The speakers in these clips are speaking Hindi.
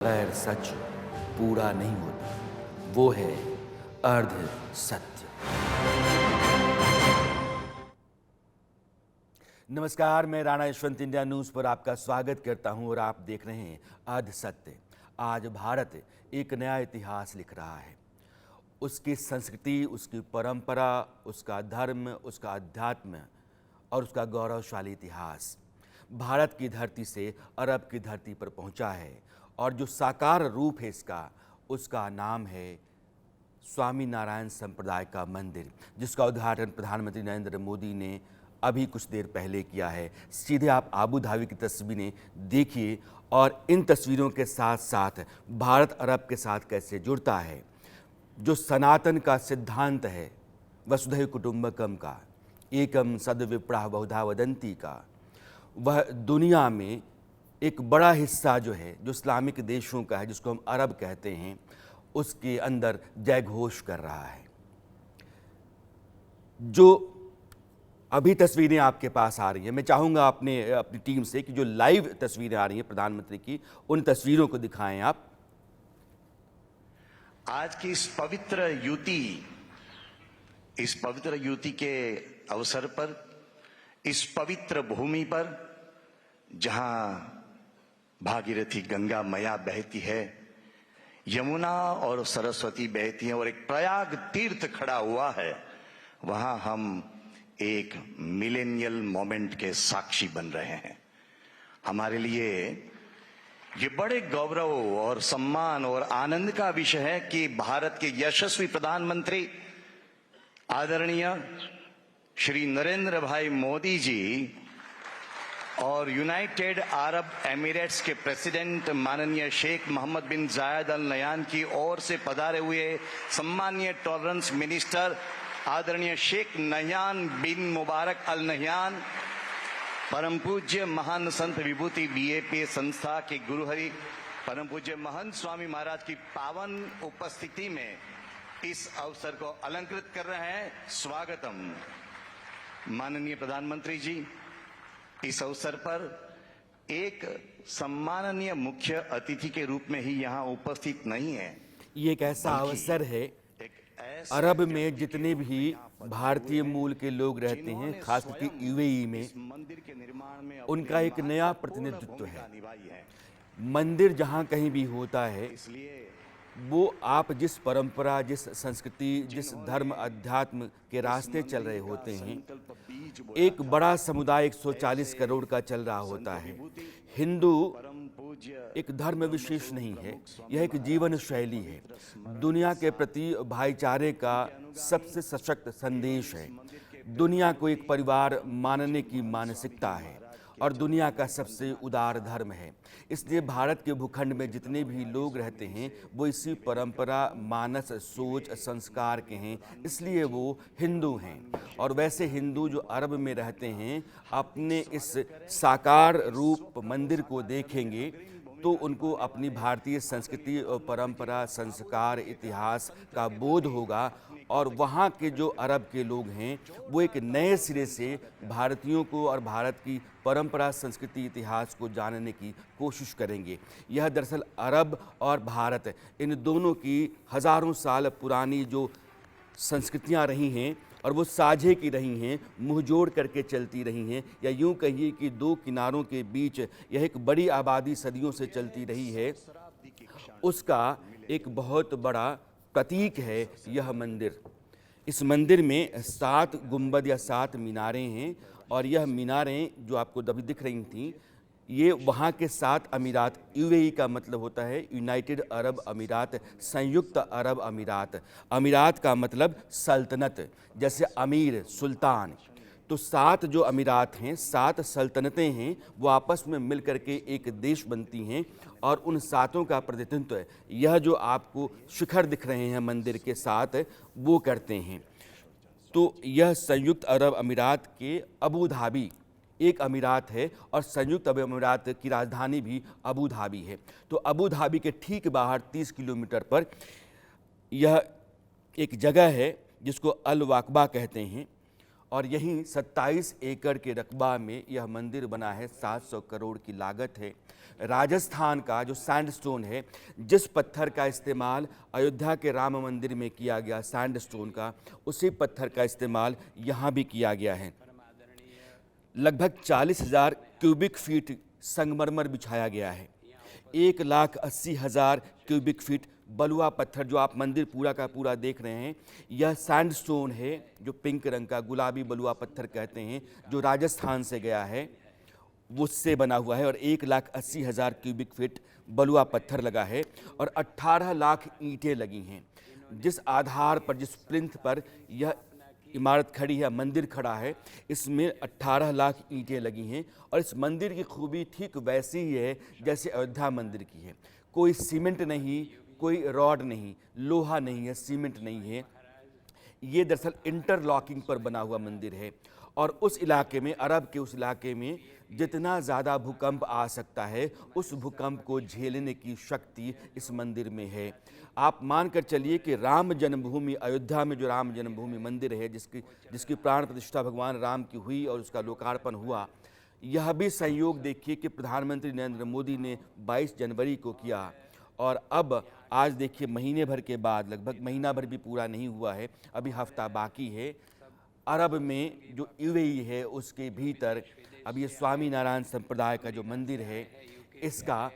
गैर सच पूरा नहीं होता, वो है अर्ध सत्य। नमस्कार, मैं राणा यशवंत इंडिया न्यूज़ पर आपका स्वागत करता हूं और आप देख रहे हैं अर्ध सत्य। आज भारत एक नया इतिहास लिख रहा है। उसकी संस्कृति, उसकी परंपरा, उसका धर्म, उसका अध्यात्म और उसका गौरवशाली इतिहास भारत की धरती से अरब की धरती पर पहुंचा है। और जो साकार रूप है इसका, उसका नाम है स्वामी नारायण संप्रदाय का मंदिर, जिसका उद्घाटन प्रधानमंत्री नरेंद्र मोदी ने अभी कुछ देर पहले किया है। सीधे आप आबू धाबी की तस्वीरें देखिए और इन तस्वीरों के साथ साथ भारत अरब के साथ कैसे जुड़ता है। जो सनातन का सिद्धांत है, वसुधैव कुटुंबकम का, एकम सद्विप्रः बहुधा वदन्ति का, वह दुनिया में एक बड़ा हिस्सा जो है, जो इस्लामिक देशों का है, जिसको हम अरब कहते हैं, उसके अंदर जय घोष कर रहा है। जो अभी तस्वीरें आपके पास आ रही हैं, मैं चाहूँगा अपनी टीम से कि जो लाइव तस्वीरें आ रही हैं प्रधानमंत्री की, उन तस्वीरों को दिखाएं आप। आज की इस पवित्र युति के अवसर पर, इस पवित्र भूमि पर जहां भागीरथी गंगा मैया बहती है, यमुना और सरस्वती बहती हैं और एक प्रयाग तीर्थ खड़ा हुआ है, वहां हम एक मिलेनियल मोमेंट के साक्षी बन रहे हैं। हमारे लिए ये बड़े गौरव और सम्मान और आनंद का विषय है कि भारत के यशस्वी प्रधानमंत्री आदरणीय श्री नरेंद्र भाई मोदी जी और यूनाइटेड अरब एमिरेट्स के प्रेसिडेंट माननीय शेख मोहम्मद बिन जायद अल नह्यान की ओर से पधारे हुए सम्मानीय टॉलरेंस मिनिस्टर आदरणीय शेख नह्यान बिन मुबारक अल नह्यान, परम पूज्य महान संत विभूति बीएपी संस्था के गुरुहरि परम पूज्य महंत स्वामी महाराज की पावन उपस्थिति में इस अवसर को अलंकृत कर रहे हैं। स्वागतम। माननीय प्रधानमंत्री जी इस अवसर पर एक सम्माननीय मुख्य अतिथि के रूप में ही यहाँ उपस्थित नहीं है। ये एक ऐसा अवसर है, अरब में जितने भी भारतीय मूल के लोग रहते हैं, खास करके यूएई में, उनका एक नया प्रतिनिधित्व है। मंदिर जहाँ कहीं भी होता है, वो आप जिस परंपरा, जिस संस्कृति, जिस धर्म अध्यात्म के रास्ते चल रहे होते हैं, एक बड़ा समुदाय 140 करोड़ का चल रहा होता है। हिंदू एक धर्म विशेष नहीं है, यह एक जीवन शैली है। दुनिया के प्रति भाईचारे का सबसे सशक्त संदेश है। दुनिया को एक परिवार मानने की मानसिकता है और दुनिया का सबसे उदार धर्म है। इसलिए भारत के भूखंड में जितने भी लोग रहते हैं, वो इसी परंपरा, मानस, सोच, संस्कार के हैं, इसलिए वो हिंदू हैं। और वैसे हिंदू जो अरब में रहते हैं, अपने इस साकार रूप मंदिर को देखेंगे तो उनको अपनी भारतीय संस्कृति और परंपरा, संस्कार, इतिहास का बोध होगा। और वहाँ के जो अरब के लोग हैं, वो एक नए सिरे से भारतीयों को और भारत की परंपरा, संस्कृति, इतिहास को जानने की कोशिश करेंगे। यह दरअसल अरब और भारत, इन दोनों की हज़ारों साल पुरानी जो संस्कृतियाँ रही हैं और वो साझे की रही हैं, मुँह जोड़ करके चलती रही हैं, या यूँ कहिए कि दो किनारों के बीच यह एक बड़ी आबादी सदियों से चलती रही है, उसका एक बहुत बड़ा प्रतीक है यह मंदिर। इस मंदिर में 7 गुंबद या 7 मीनारें हैं और यह मीनारें जो आपको अभी दिख रही थीं, ये वहाँ के 7 अमीरात, यूएई का मतलब होता है यूनाइटेड अरब अमीरात, संयुक्त अरब अमीरात। अमीरात का मतलब सल्तनत, जैसे अमीर, सुल्तान। तो 7 जो अमीरात हैं, 7 सल्तनतें हैं, वो आपस में मिल करके एक देश बनती हैं और उन 7 का प्रतिनिधित्व यह जो आपको शिखर दिख रहे हैं मंदिर के साथ, वो करते हैं। तो यह संयुक्त अरब अमीरात के अबू धाबी एक अमीरात है और संयुक्त अरब अमीरात की राजधानी भी अबू धाबी है। तो अबू धाबी के ठीक बाहर 30 किलोमीटर पर यह एक जगह है जिसको अल वाकबा कहते हैं। और यहीं 27 एकड़ के रकबा में यह मंदिर बना है। 700 करोड़ की लागत है। राजस्थान का जो सैंडस्टोन है, जिस पत्थर का इस्तेमाल अयोध्या के राम मंदिर में किया गया सैंडस्टोन का, उसी पत्थर का इस्तेमाल यहाँ भी किया गया है। लगभग 40,000 क्यूबिक फीट संगमरमर बिछाया गया है। 1,80,000 क्यूबिक फीट बलुआ पत्थर, जो आप मंदिर पूरा का पूरा देख रहे हैं, यह सैंडस्टोन है, जो पिंक रंग का गुलाबी बलुआ पत्थर कहते हैं, जो राजस्थान से गया है, उससे बना हुआ है। और 1,80,000 क्यूबिक फीट बलुआ पत्थर लगा है और 18 लाख ईंटें लगी हैं। जिस आधार पर, जिस प्लिंथ पर यह इमारत खड़ी है, मंदिर खड़ा है, इसमें 18 लाख ईंटें लगी हैं। और इस मंदिर की खूबी ठीक वैसी ही है जैसे अयोध्या मंदिर की है। कोई सीमेंट नहीं, कोई रॉड नहीं, लोहा नहीं है, सीमेंट नहीं है। ये दरअसल इंटरलॉकिंग पर बना हुआ मंदिर है। और उस इलाके में, अरब के उस इलाके में जितना ज़्यादा भूकंप आ सकता है, उस भूकंप को झेलने की शक्ति इस मंदिर में है। आप मानकर चलिए कि राम जन्मभूमि, अयोध्या में जो राम जन्मभूमि मंदिर है, जिसकी प्राण प्रतिष्ठा भगवान राम की हुई और उसका लोकार्पण हुआ, यह भी संयोग देखिए कि प्रधानमंत्री नरेंद्र मोदी ने 22 जनवरी को किया। और अब आज देखिए, महीने भर के बाद, लगभग महीना भर भी पूरा नहीं हुआ है, अभी हफ्ता बाकी है, अरब में जो यूएई है उसके भीतर अब ये स्वामी नारायण संप्रदाय का जो मंदिर है, इसका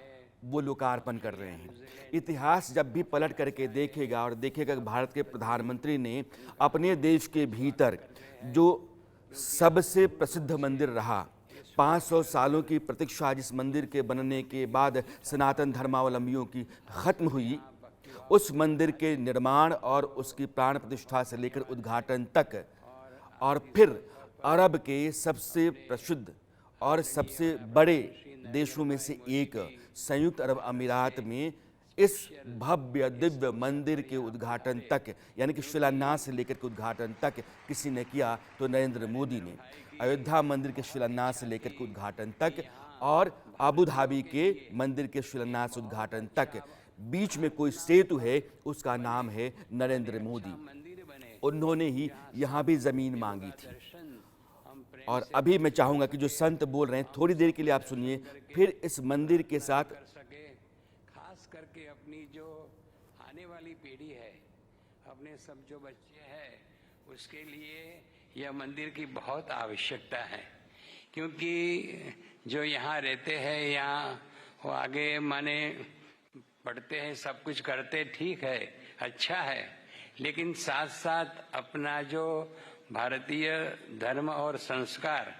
वो लोकार्पण कर रहे हैं। इतिहास जब भी पलट करके देखेगा और देखेगा कि भारत के प्रधानमंत्री ने अपने देश के भीतर जो सबसे प्रसिद्ध मंदिर रहा, 500 सालों की प्रतीक्षा जिस मंदिर के बनने के बाद सनातन धर्मावलंबियों की खत्म हुई, उस मंदिर के निर्माण और उसकी प्राण प्रतिष्ठा से लेकर उद्घाटन तक, और फिर अरब के सबसे प्रसिद्ध और सबसे बड़े देशों में से एक संयुक्त अरब अमीरात में इस भव्य दिव्य मंदिर के उद्घाटन तक, यानी कि शिलान्यास से लेकर के उद्घाटन तक किसी ने किया तो नरेंद्र मोदी ने। अयोध्या मंदिर के शिलान्यास से लेकर के उद्घाटन तक और अबू धाबी के मंदिर के शिलान्यास उद्घाटन तक बीच में कोई सेतु है, उसका नाम है नरेंद्र मोदी। उन्होंने ही यहाँ भी ज़मीन मांगी थी। और अभी मैं चाहूँगा कि जो संत बोल रहे हैं, थोड़ी देर के लिए आप सुनिए, फिर इस मंदिर के साथ खास करके अपनी जो आने वाली पीढ़ी है, अपने सब जो बच्चे हैं, उसके लिए यह मंदिर की बहुत आवश्यकता है। क्योंकि जो यहाँ रहते हैं, यहाँ वो आगे माने पढ़ते हैं, सब कुछ करते, ठीक है, अच्छा है, लेकिन साथ साथ अपना जो भारतीय धर्म और संस्कार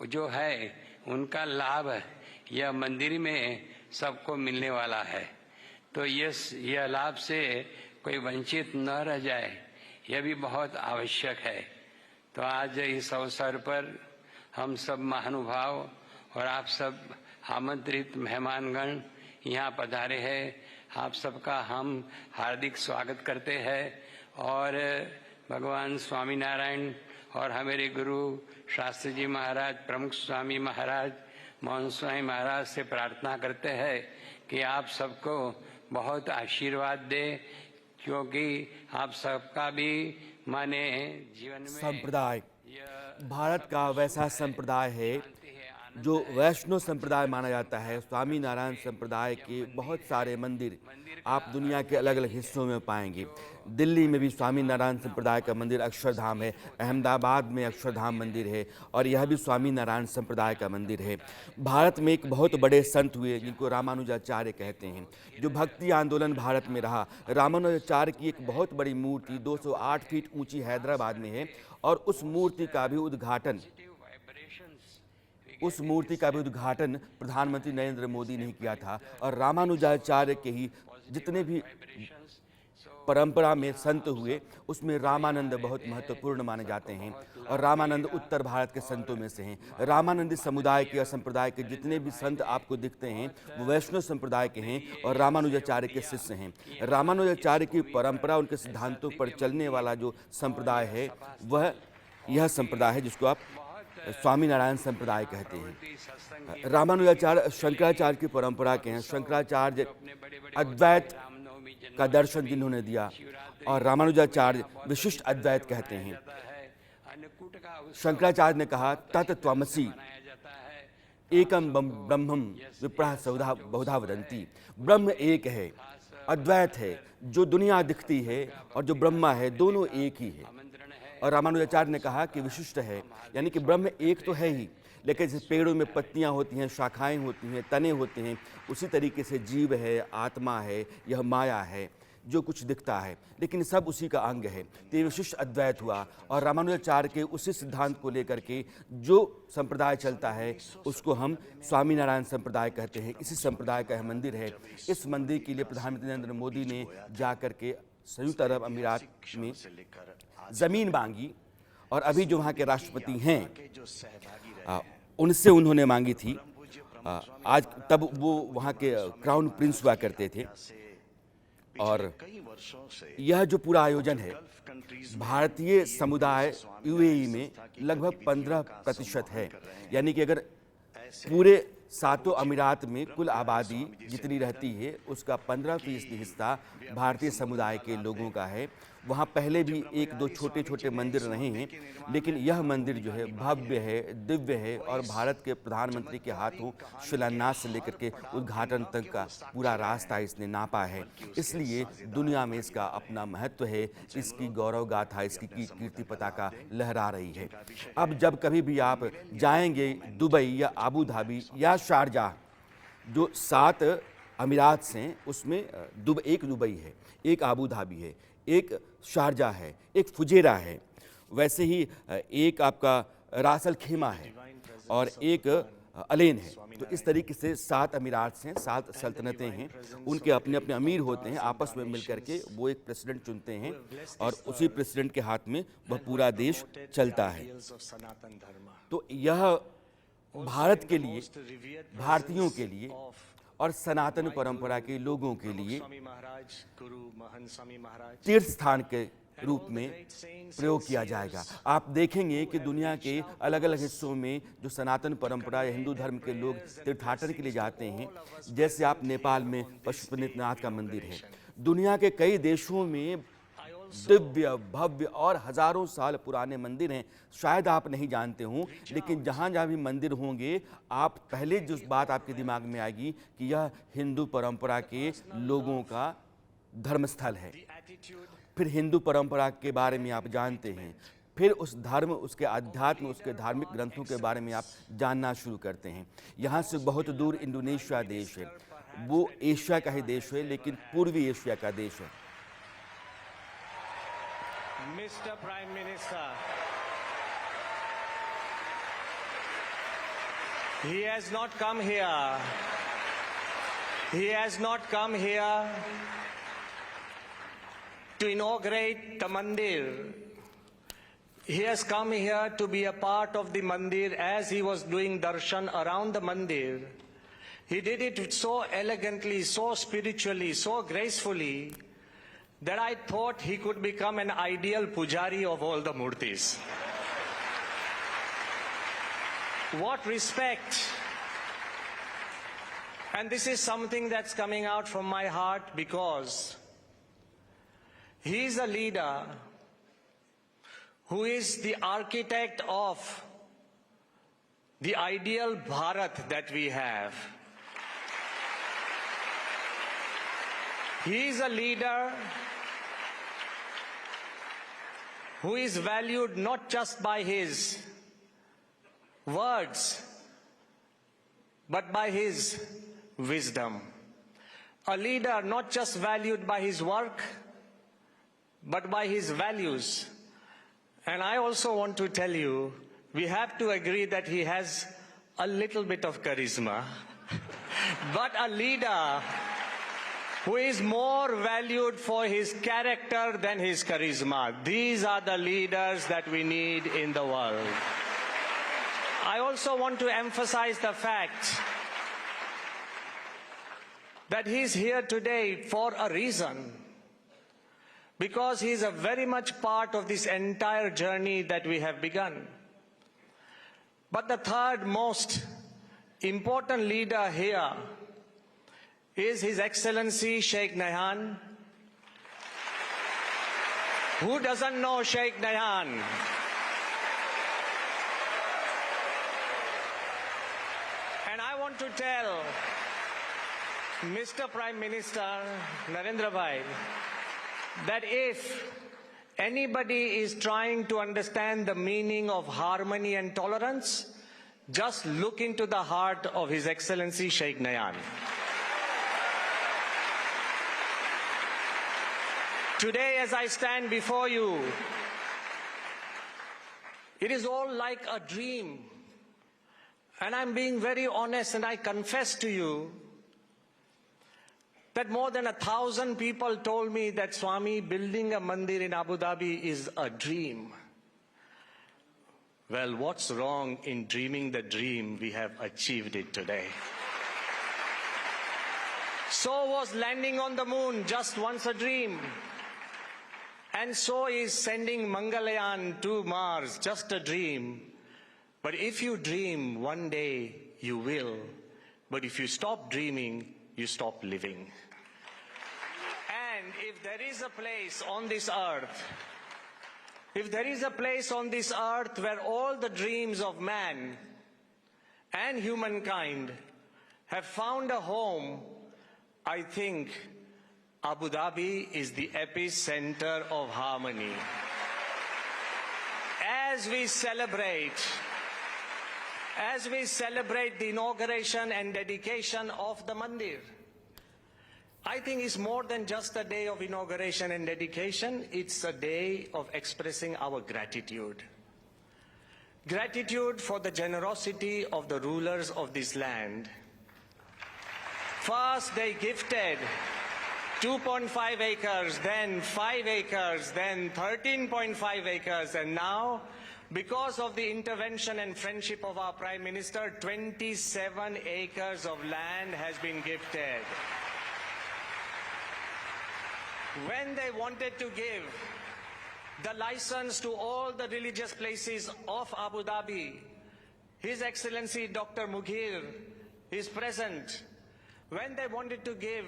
जो है, उनका लाभ यह मंदिर में सबको मिलने वाला है। तो यह लाभ से कोई वंचित न रह जाए, यह भी बहुत आवश्यक है। तो आज इस अवसर पर हम सब महानुभाव और आप सब आमंत्रित मेहमानगण यहाँ पधारे हैं, आप सबका हम हार्दिक स्वागत करते हैं। और भगवान स्वामीनारायण और हमारे गुरु शास्त्री जी महाराज, प्रमुख स्वामी महाराज, मोहन स्वामी महाराज से प्रार्थना करते हैं कि आप सबको बहुत आशीर्वाद दे, क्योंकि आप सबका भी माने जीवन में संप्रदाय, भारत का वैसा संप्रदाय है जो वैष्णव संप्रदाय माना जाता है। स्वामी नारायण संप्रदाय के बहुत सारे मंदिर आप दुनिया के अलग अलग हिस्सों में पाएंगे। दिल्ली में भी स्वामी नारायण संप्रदाय का मंदिर अक्षरधाम है, अहमदाबाद में अक्षरधाम मंदिर है, और यह भी स्वामी नारायण संप्रदाय का मंदिर है। भारत में एक बहुत बड़े संत हुए जिनको रामानुजाचार्य कहते हैं, जो भक्ति आंदोलन भारत में रहा। रामानुजाचार्य की एक बहुत बड़ी मूर्ति 208 फीट ऊंची हैदराबाद में है, और उस मूर्ति का भी उद्घाटन प्रधानमंत्री नरेंद्र मोदी ने किया था। और रामानुजाचार्य के ही जितने भी परंपरा में संत हुए, उसमें रामानंद बहुत महत्वपूर्ण माने जाते हैं, और रामानंद उत्तर भारत के संतों में से हैं। रामानंदी समुदाय के और संप्रदाय के जितने भी संत आपको दिखते हैं, वो वैष्णव संप्रदाय के हैं और रामानुजाचार्य के शिष्य हैं। रामानुजाचार्य की परंपरा, उनके सिद्धांतों पर चलने वाला जो संप्रदाय है, वह यह संप्रदाय है जिसको आप स्वामीनारायण संप्रदाय कहते हैं। रामानुजाचार्य शंकराचार्य की परंपरा के हैं। शंकराचार्य अद्वैत का दर्शन जिन्होंने दिया, और रामानुजाचार्य विशिष्ट अद्वैत कहते हैं। का उत्सव शंकराचार्य ने कहा तत् त्वमसि मनाया जाता है। एकम ब्रह्मम विप्राः बहुधा वदन्ति। ब्रह्म एक है, अद्वैत है। जो दुनिया दिखती है और जो ब्रह्मा है दोनों एक ही है। आमंत्रण है और रामानुजाचार्य ने कहा कि विशिष्ट है, यानी कि ब्रह्म एक तो है ही, लेकिन जैसे पेड़ों में पत्तियां होती हैं, शाखाएं होती हैं, तने होते हैं, उसी तरीके से जीव है, आत्मा है, यह माया है, जो कुछ दिखता है, लेकिन सब उसी का अंग है। तो ये विशिष्ट अद्वैत हुआ। और रामानुजाचार्य के उसी सिद्धांत को लेकर के जो संप्रदाय चलता है उसको हम स्वामीनारायण संप्रदाय कहते हैं। इसी संप्रदाय का यह मंदिर है। इस मंदिर के लिए प्रधानमंत्री नरेंद्र मोदी ने जाकर के संयुक्त अरब अमीरात में ज़मीन मांगी, और अभी जो वहाँ के राष्ट्रपति हैं उनसे उन्होंने मांगी थी। आज तब वो वहाँ के क्राउन प्रिंस हुआ करते थे। और यह जो पूरा आयोजन है, भारतीय समुदाय यूएई में लगभग 15% है। यानी कि अगर पूरे 7 अमीरात में कुल आबादी जितनी रहती है उसका 15% हिस्सा भारतीय समुदाय के लोगों का है। वहाँ पहले भी 1-2 छोटे छोटे मंदिर रहे हैं, लेकिन यह मंदिर जो है भव्य है, दिव्य है, और भारत के प्रधानमंत्री के हाथों शिलान्यास से लेकर के उद्घाटन तक का पूरा रास्ता इसने नापा है। इसलिए दुनिया में इसका अपना महत्व है, इसकी गौरव गाथा, इसकी कीर्ति पताका लहरा रही है। अब जब कभी भी आप जाएंगे दुबई या आबू धाबी या शारजाह, जो 7 अमीरात से उसमें एक दुबई है, एक आबू धाबी है, एक शारजाह है, एक फुजेरा है, वैसे ही एक आपका रासल खेमा है और एक अलेन है। तो इस तरीके से 7 अमीरात हैं, 7 सल्तनतें हैं, उनके अपने अपने अमीर होते हैं, आपस में मिलकर के वो एक प्रेसिडेंट चुनते हैं और उसी प्रेसिडेंट के हाथ में वह पूरा देश चलता है। तो यह भारत के लिए, भारतीयों के लिए और सनातन परंपरा के लोगों के लिए तीर्थ स्थान के रूप में प्रयोग किया जाएगा। आप देखेंगे कि दुनिया के अलग अलग हिस्सों में जो सनातन परंपरा या हिंदू धर्म के लोग तीर्थाटन के लिए जाते हैं, जैसे आप नेपाल में पशुपतिनाथ का मंदिर है, दुनिया के कई देशों में दिव्य भव्य और हजारों साल पुराने मंदिर हैं। शायद आप नहीं जानते हों, लेकिन जहाँ जहाँ भी मंदिर होंगे, आप पहले जो बात आपके दिमाग में आएगी कि यह हिंदू परंपरा के लोगों का धर्मस्थल है। फिर हिंदू परंपरा के बारे में आप जानते हैं, फिर उस धर्म, उसके अध्यात्म, उसके धार्मिक ग्रंथों के बारे में आप जानना शुरू करते हैं। यहाँ से बहुत दूर इंडोनेशिया देश है, वो एशिया का ही देश है, लेकिन पूर्वी एशिया का देश है। Mr. Prime Minister, he has not come here. He has not come here to inaugurate the mandir. He has come here to be a part of the mandir as he was doing darshan around the mandir. He did it so elegantly, so spiritually, so gracefully, that I thought he could become an ideal pujari of all the murtis. What respect! And this is something that's coming out from my heart because he is a leader who is the architect of the ideal Bharat that we have. He is a leader who is valued not just by his words, but by his wisdom. A leader not just valued by his work, but by his values. And I also want to tell you, we have to agree that he has a little bit of charisma. But a leader who is more valued for his character than his charisma. These are the leaders that we need in the world. I also want to emphasize the fact that he's here today for a reason. Because he's a very much part of this entire journey that we have begun. But the third most important leader here is His Excellency Sheikh Nahyan. Who doesn't know Sheikh Nahyan? want to tell Mr. Prime Minister Narendra Bhai that if anybody is trying to understand the meaning of harmony and tolerance, just look into the heart of His Excellency Sheikh Nayan. Today, as I stand before you, it is all like a dream. And I'm being very honest, and I confess to you that more than 1,000 people told me that, Swami, building a mandir in Abu Dhabi is a dream. Well, what's wrong in dreaming the dream? We have achieved it today. So was landing on the moon just once a dream. And so is sending Mangalyaan to Mars just a dream. But if you dream, one day you will. But if you stop dreaming, you stop living. And if there is a place on this earth, where all the dreams of man and humankind have found a home, I think Abu Dhabi is the epicenter of harmony. As we celebrate the inauguration and dedication of the mandir, I think it's more than just a day of inauguration and dedication. It's a day of expressing our gratitude. Gratitude for the generosity of the rulers of this land. First, they gifted 2.5 acres, then 5 acres, then 13.5 acres, and now, because of the intervention and friendship of our Prime Minister, 27 acres of land has been gifted. When they wanted to give the license to all the religious places of Abu Dhabi, His Excellency Dr. Mughir is present. When they wanted to give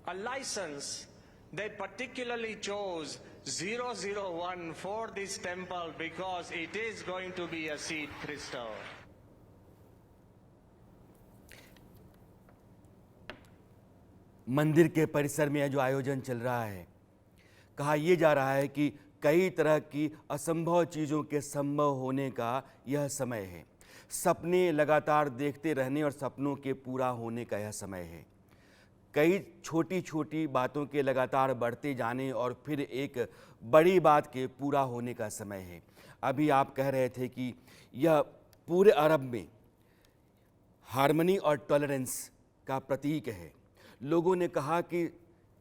a license, they particularly chose 001 for this temple because it is going to be a seed crystal. मंदिर के परिसर में जो आयोजन चल रहा है, कहा यह जा रहा है कि कई तरह की असंभव चीज़ों के संभव होने का यह समय है। सपने लगातार देखते रहने और सपनों के पूरा होने का यह समय है। कई छोटी छोटी बातों के लगातार बढ़ते जाने और फिर एक बड़ी बात के पूरा होने का समय है। अभी आप कह रहे थे कि यह पूरे अरब में हार्मनी और टॉलरेंस का प्रतीक है। लोगों ने कहा कि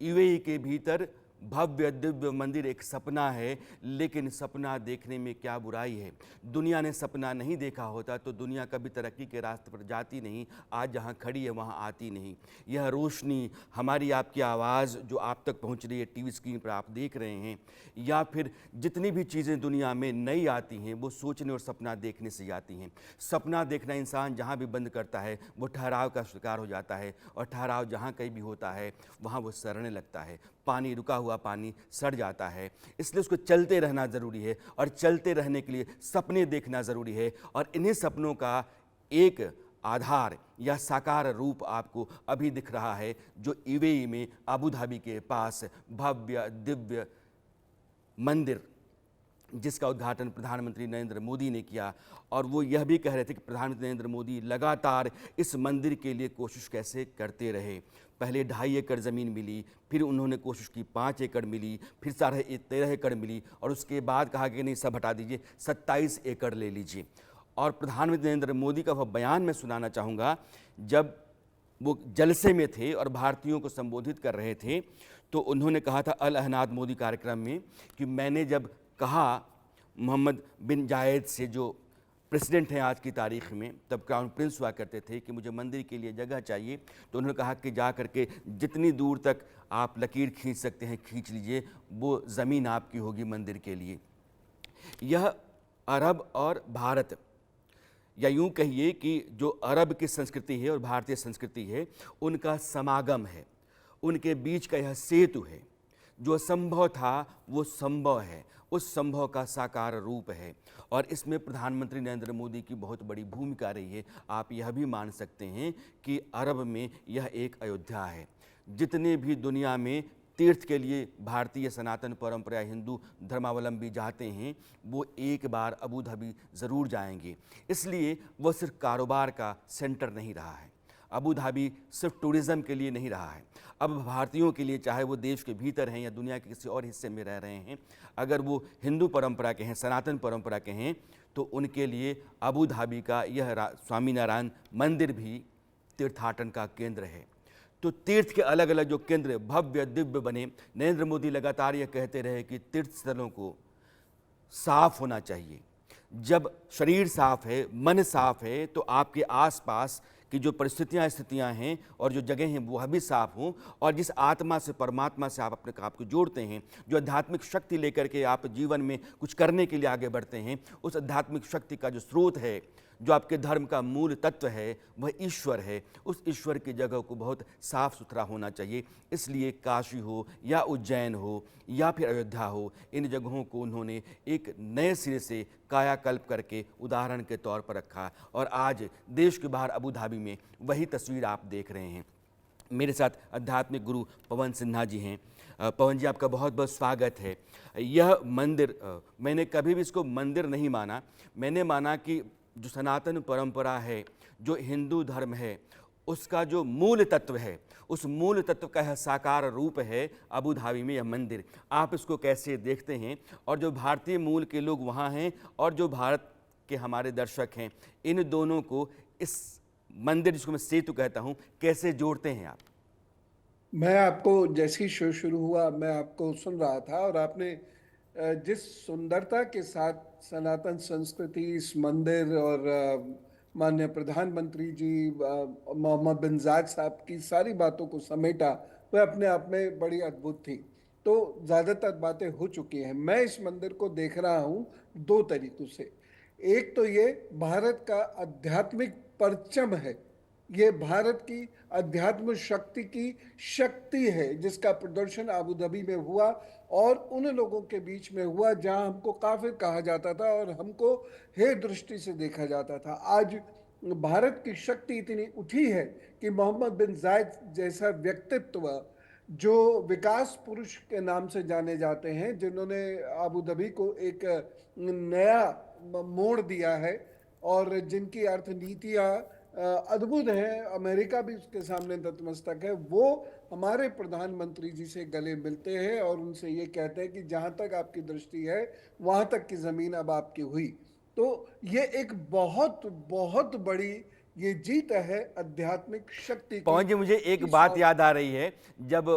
यूएई के भीतर भव्य दिव्य मंदिर एक सपना है, लेकिन सपना देखने में क्या बुराई है। दुनिया ने सपना नहीं देखा होता तो दुनिया कभी तरक्की के रास्ते पर जाती नहीं, आज जहां खड़ी है वहां आती नहीं। यह रोशनी, हमारी आपकी आवाज़ जो आप तक पहुंच रही है, टीवी स्क्रीन पर आप देख रहे हैं, या फिर जितनी भी चीज़ें दुनिया में नई आती हैं वो सोचने और सपना देखने से आती हैं। सपना देखना इंसान जहाँ भी बंद करता है वो ठहराव का शिकार हो जाता है, और ठहराव जहाँ कहीं भी होता है वहाँ वो सड़ने लगता है। पानी, रुका हुआ पानी सड़ जाता है। इसलिए उसको चलते रहना ज़रूरी है, और चलते रहने के लिए सपने देखना ज़रूरी है। और इन्हीं सपनों का एक आधार या साकार रूप आपको अभी दिख रहा है, जो यूएई में अबू धाबी के पास भव्य दिव्य मंदिर, जिसका उद्घाटन प्रधानमंत्री नरेंद्र मोदी ने किया। और वो यह भी कह रहे थे कि प्रधानमंत्री नरेंद्र मोदी लगातार इस मंदिर के लिए कोशिश कैसे करते रहे। पहले 2.5 एकड़ ज़मीन मिली, फिर उन्होंने कोशिश की 5 एकड़ मिली, फिर 13.5 एकड़ मिली, और उसके बाद कहा कि नहीं सब हटा दीजिए, 27 एकड़ ले लीजिए। और प्रधानमंत्री नरेंद्र मोदी का वह बयान मैं सुनाना चाहूँगा, जब वो जलसे में थे और भारतीयों को संबोधित कर रहे थे, तो उन्होंने कहा था अल अहनाद मोदी कार्यक्रम में कि मैंने जब कहा मोहम्मद बिन जायद से, जो प्रेसिडेंट हैं आज की तारीख में, तब क्राउन प्रिंस हुआ करते थे, कि मुझे मंदिर के लिए जगह चाहिए, तो उन्होंने कहा कि जा करके जितनी दूर तक आप लकीर खींच सकते हैं खींच लीजिए, वो ज़मीन आपकी होगी मंदिर के लिए। यह अरब और भारत, या यूँ कहिए कि जो अरब की संस्कृति है और भारतीय संस्कृति है, उनका समागम है, उनके बीच का यह सेतु है। जो असंभव था वो संभव है, उस संभव का साकार रूप है। और इसमें प्रधानमंत्री नरेंद्र मोदी की बहुत बड़ी भूमिका रही है। आप यह भी मान सकते हैं कि अरब में यह एक अयोध्या है। जितने भी दुनिया में तीर्थ के लिए भारतीय सनातन परंपरा हिंदू धर्मावलंबी जाते हैं, वो एक बार अबू धाबी ज़रूर जाएंगे। इसलिए वह सिर्फ कारोबार का सेंटर नहीं रहा है, अबू धाबी सिर्फ टूरिज़्म के लिए नहीं रहा है। अब भारतीयों के लिए, चाहे वो देश के भीतर हैं या दुनिया के किसी और हिस्से में रह रहे हैं, अगर वो हिंदू परंपरा के हैं, सनातन परंपरा के हैं, तो उनके लिए अबू धाबी का यह स्वामीनारायण मंदिर भी तीर्थाटन का केंद्र है। तो तीर्थ के अलग अलग जो केंद्र भव्य दिव्य बने। नरेंद्र मोदी लगातार ये कहते रहे कि तीर्थ स्थलों को साफ होना चाहिए। जब शरीर साफ है, मन साफ है, तो आपके आसपास की जो परिस्थितियाँ स्थितियाँ हैं और जो जगह हैं वह भी साफ हों। और जिस आत्मा से, परमात्मा से आप अपने आप को जोड़ते हैं, जो आध्यात्मिक शक्ति लेकर के आप जीवन में कुछ करने के लिए आगे बढ़ते हैं, उस आध्यात्मिक शक्ति का जो स्रोत है, जो आपके धर्म का मूल तत्व है, वह ईश्वर है। उस ईश्वर की जगह को बहुत साफ सुथरा होना चाहिए। इसलिए काशी हो या उज्जैन हो या फिर अयोध्या हो, इन जगहों को उन्होंने एक नए सिरे से कायाकल्प करके उदाहरण के तौर पर रखा। और आज देश के बाहर अबू धाबी में वही तस्वीर आप देख रहे हैं। मेरे साथ आध्यात्मिक गुरु पवन सिन्हा जी हैं। पवन जी, आपका बहुत बहुत स्वागत है। यह मंदिर, मैंने कभी भी इसको मंदिर नहीं माना, मैंने माना कि जो सनातन परंपरा है, जो हिंदू धर्म है, उसका जो मूल तत्व है, उस मूल तत्व का यह साकार रूप है अबू धाबी में यह मंदिर। आप इसको कैसे देखते हैं? और जो भारतीय मूल के लोग वहाँ हैं और जो भारत के हमारे दर्शक हैं, इन दोनों को इस मंदिर, जिसको मैं सेतु कहता हूँ, कैसे जोड़ते हैं आप? मैं आपको, जैसे ही शो शुरू हुआ, मैं आपको सुन रहा था और आपने जिस सुंदरता के साथ सनातन संस्कृति, इस मंदिर और माननीय प्रधानमंत्री जी मोहम्मद बिन जायद साहब की सारी बातों को समेटा, वह अपने आप में बड़ी अद्भुत थी। तो ज़्यादातर बातें हो चुकी हैं। मैं इस मंदिर को देख रहा हूँ दो तरीकों से। एक तो ये भारत का आध्यात्मिक परचम है, ये भारत की अध्यात्म शक्ति की शक्ति है, जिसका प्रदर्शन अबू धाबी में हुआ और उन लोगों के बीच में हुआ जहां हमको काफिर कहा जाता था और हमको हे दृष्टि से देखा जाता था। आज भारत की शक्ति इतनी उठी है कि मोहम्मद बिन जायद जैसा व्यक्तित्व, जो विकास पुरुष के नाम से जाने जाते हैं, जिन्होंने अबू धाबी को एक नया मोड़ दिया है और जिनकी अर्थनीतियाँ अद्भुत है, अमेरिका भी उसके सामने नतमस्तक है, वो हमारे प्रधानमंत्री जी से गले मिलते हैं और उनसे ये कहते हैं कि जहां तक आपकी दृष्टि है वहां तक की जमीन अब आपकी हुई। तो ये एक बहुत बहुत बड़ी ये जीत है आध्यात्मिक शक्ति की। पवन जी, मुझे एक बात याद आ रही है। जब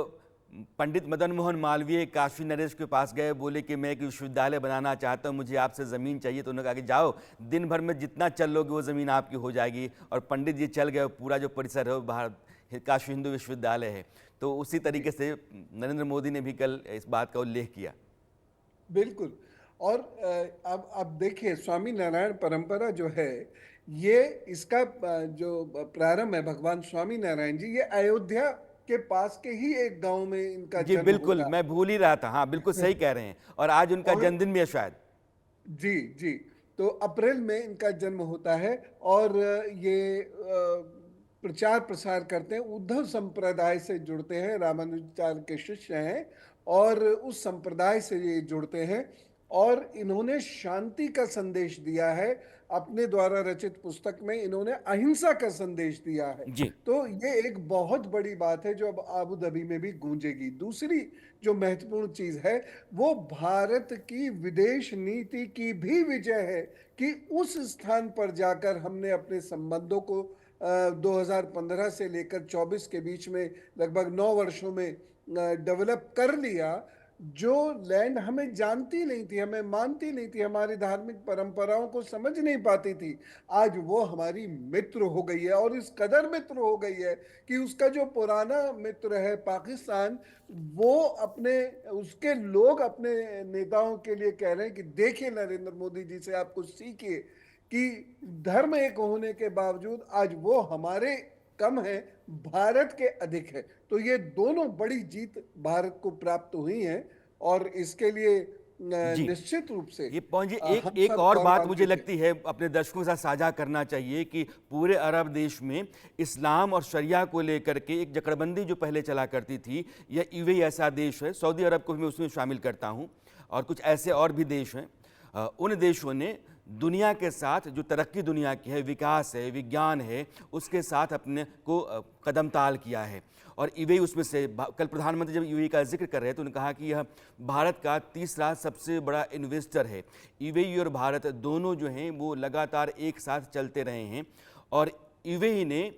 पंडित मदन मोहन मालवीय काशी नरेश के पास गए, बोले कि मैं एक विश्वविद्यालय बनाना चाहता हूँ, मुझे आपसे ज़मीन चाहिए, तो उन्होंने कहा कि जाओ, दिन भर में जितना चल लोगे वो ज़मीन आपकी हो जाएगी। और पंडित जी चल गए, पूरा जो परिसर है वो बाहर काशी हिंदू विश्वविद्यालय है। तो उसी तरीके से नरेंद्र मोदी ने भी कल इस बात का उल्लेख किया। बिल्कुल। और अब देखिए, स्वामी नारायण परंपरा जो है, ये इसका जो प्रारंभ है, भगवान स्वामी नारायण जी, ये अयोध्या के पास के ही एक गांव में इनका जी जन्म बिल्कुल, होता। मैं भूल ही रहा था। हाँ, बिल्कुल सही कह रहे हैं। और आज उनका जन्मदिन भी है शायद। जी जी। तो अप्रैल में इनका जन्म होता है और ये प्रचार प्रसार करते हैं, उद्धव संप्रदाय से जुड़ते हैं, रामानुजाचार्य के शिष्य हैं और उस संप्रदाय से ये जुड़ते हैं और इन्होंने शांति का संदेश दिया है। अपने द्वारा रचित पुस्तक में इन्होंने अहिंसा का संदेश दिया है। जी। तो ये एक बहुत बड़ी बात है जो अब अबू धाबी में भी गूंजेगी। दूसरी जो महत्वपूर्ण चीज है, वो भारत की विदेश नीति की भी विजय है कि उस स्थान पर जाकर हमने अपने संबंधों को 2015 से लेकर 24 के बीच में लगभग 9 वर्षों में डेवलप कर लिया। जो लैंड हमें जानती नहीं थी, हमें मानती नहीं थी, हमारी धार्मिक परंपराओं को समझ नहीं पाती थी, आज वो हमारी मित्र हो गई है। और इस कदर मित्र हो गई है कि उसका जो पुराना मित्र है पाकिस्तान, वो अपने, उसके लोग अपने नेताओं के लिए कह रहे हैं कि देखिए नरेंद्र मोदी जी से आप कुछ सीखिए कि धर्म एक होने के बावजूद आज वो हमारे कम है भारत के अधिक है। तो ये दोनों बड़ी जीत भारत को प्राप्त हुई हैं और इसके लिए जी, निश्चित रूप से ये पहुंच जी एक हम एक सब और बात मुझे गौरवान्वित हैं। लगती है अपने दर्शकों के साथ साझा करना चाहिए कि पूरे अरब देश में इस्लाम और शरिया को लेकर के एक जकड़बंदी जो पहले चला करती थी, यह यूएई ऐसा देश है, सऊदी अरब को भी मैं उसमें शामिल करता हूं और कुछ ऐसे और भी देश हैं। उन देशों ने दुनिया के साथ जो तरक्की दुनिया की है, विकास है, विज्ञान है, उसके साथ अपने को कदम ताल किया है और यूएई उसमें से। कल प्रधानमंत्री जब यूएई का जिक्र कर रहे थे तो उन्होंने कहा कि यह भारत का तीसरा सबसे बड़ा इन्वेस्टर है। यूएई और भारत दोनों जो हैं वो लगातार एक साथ चलते रहे हैं और यूएई ने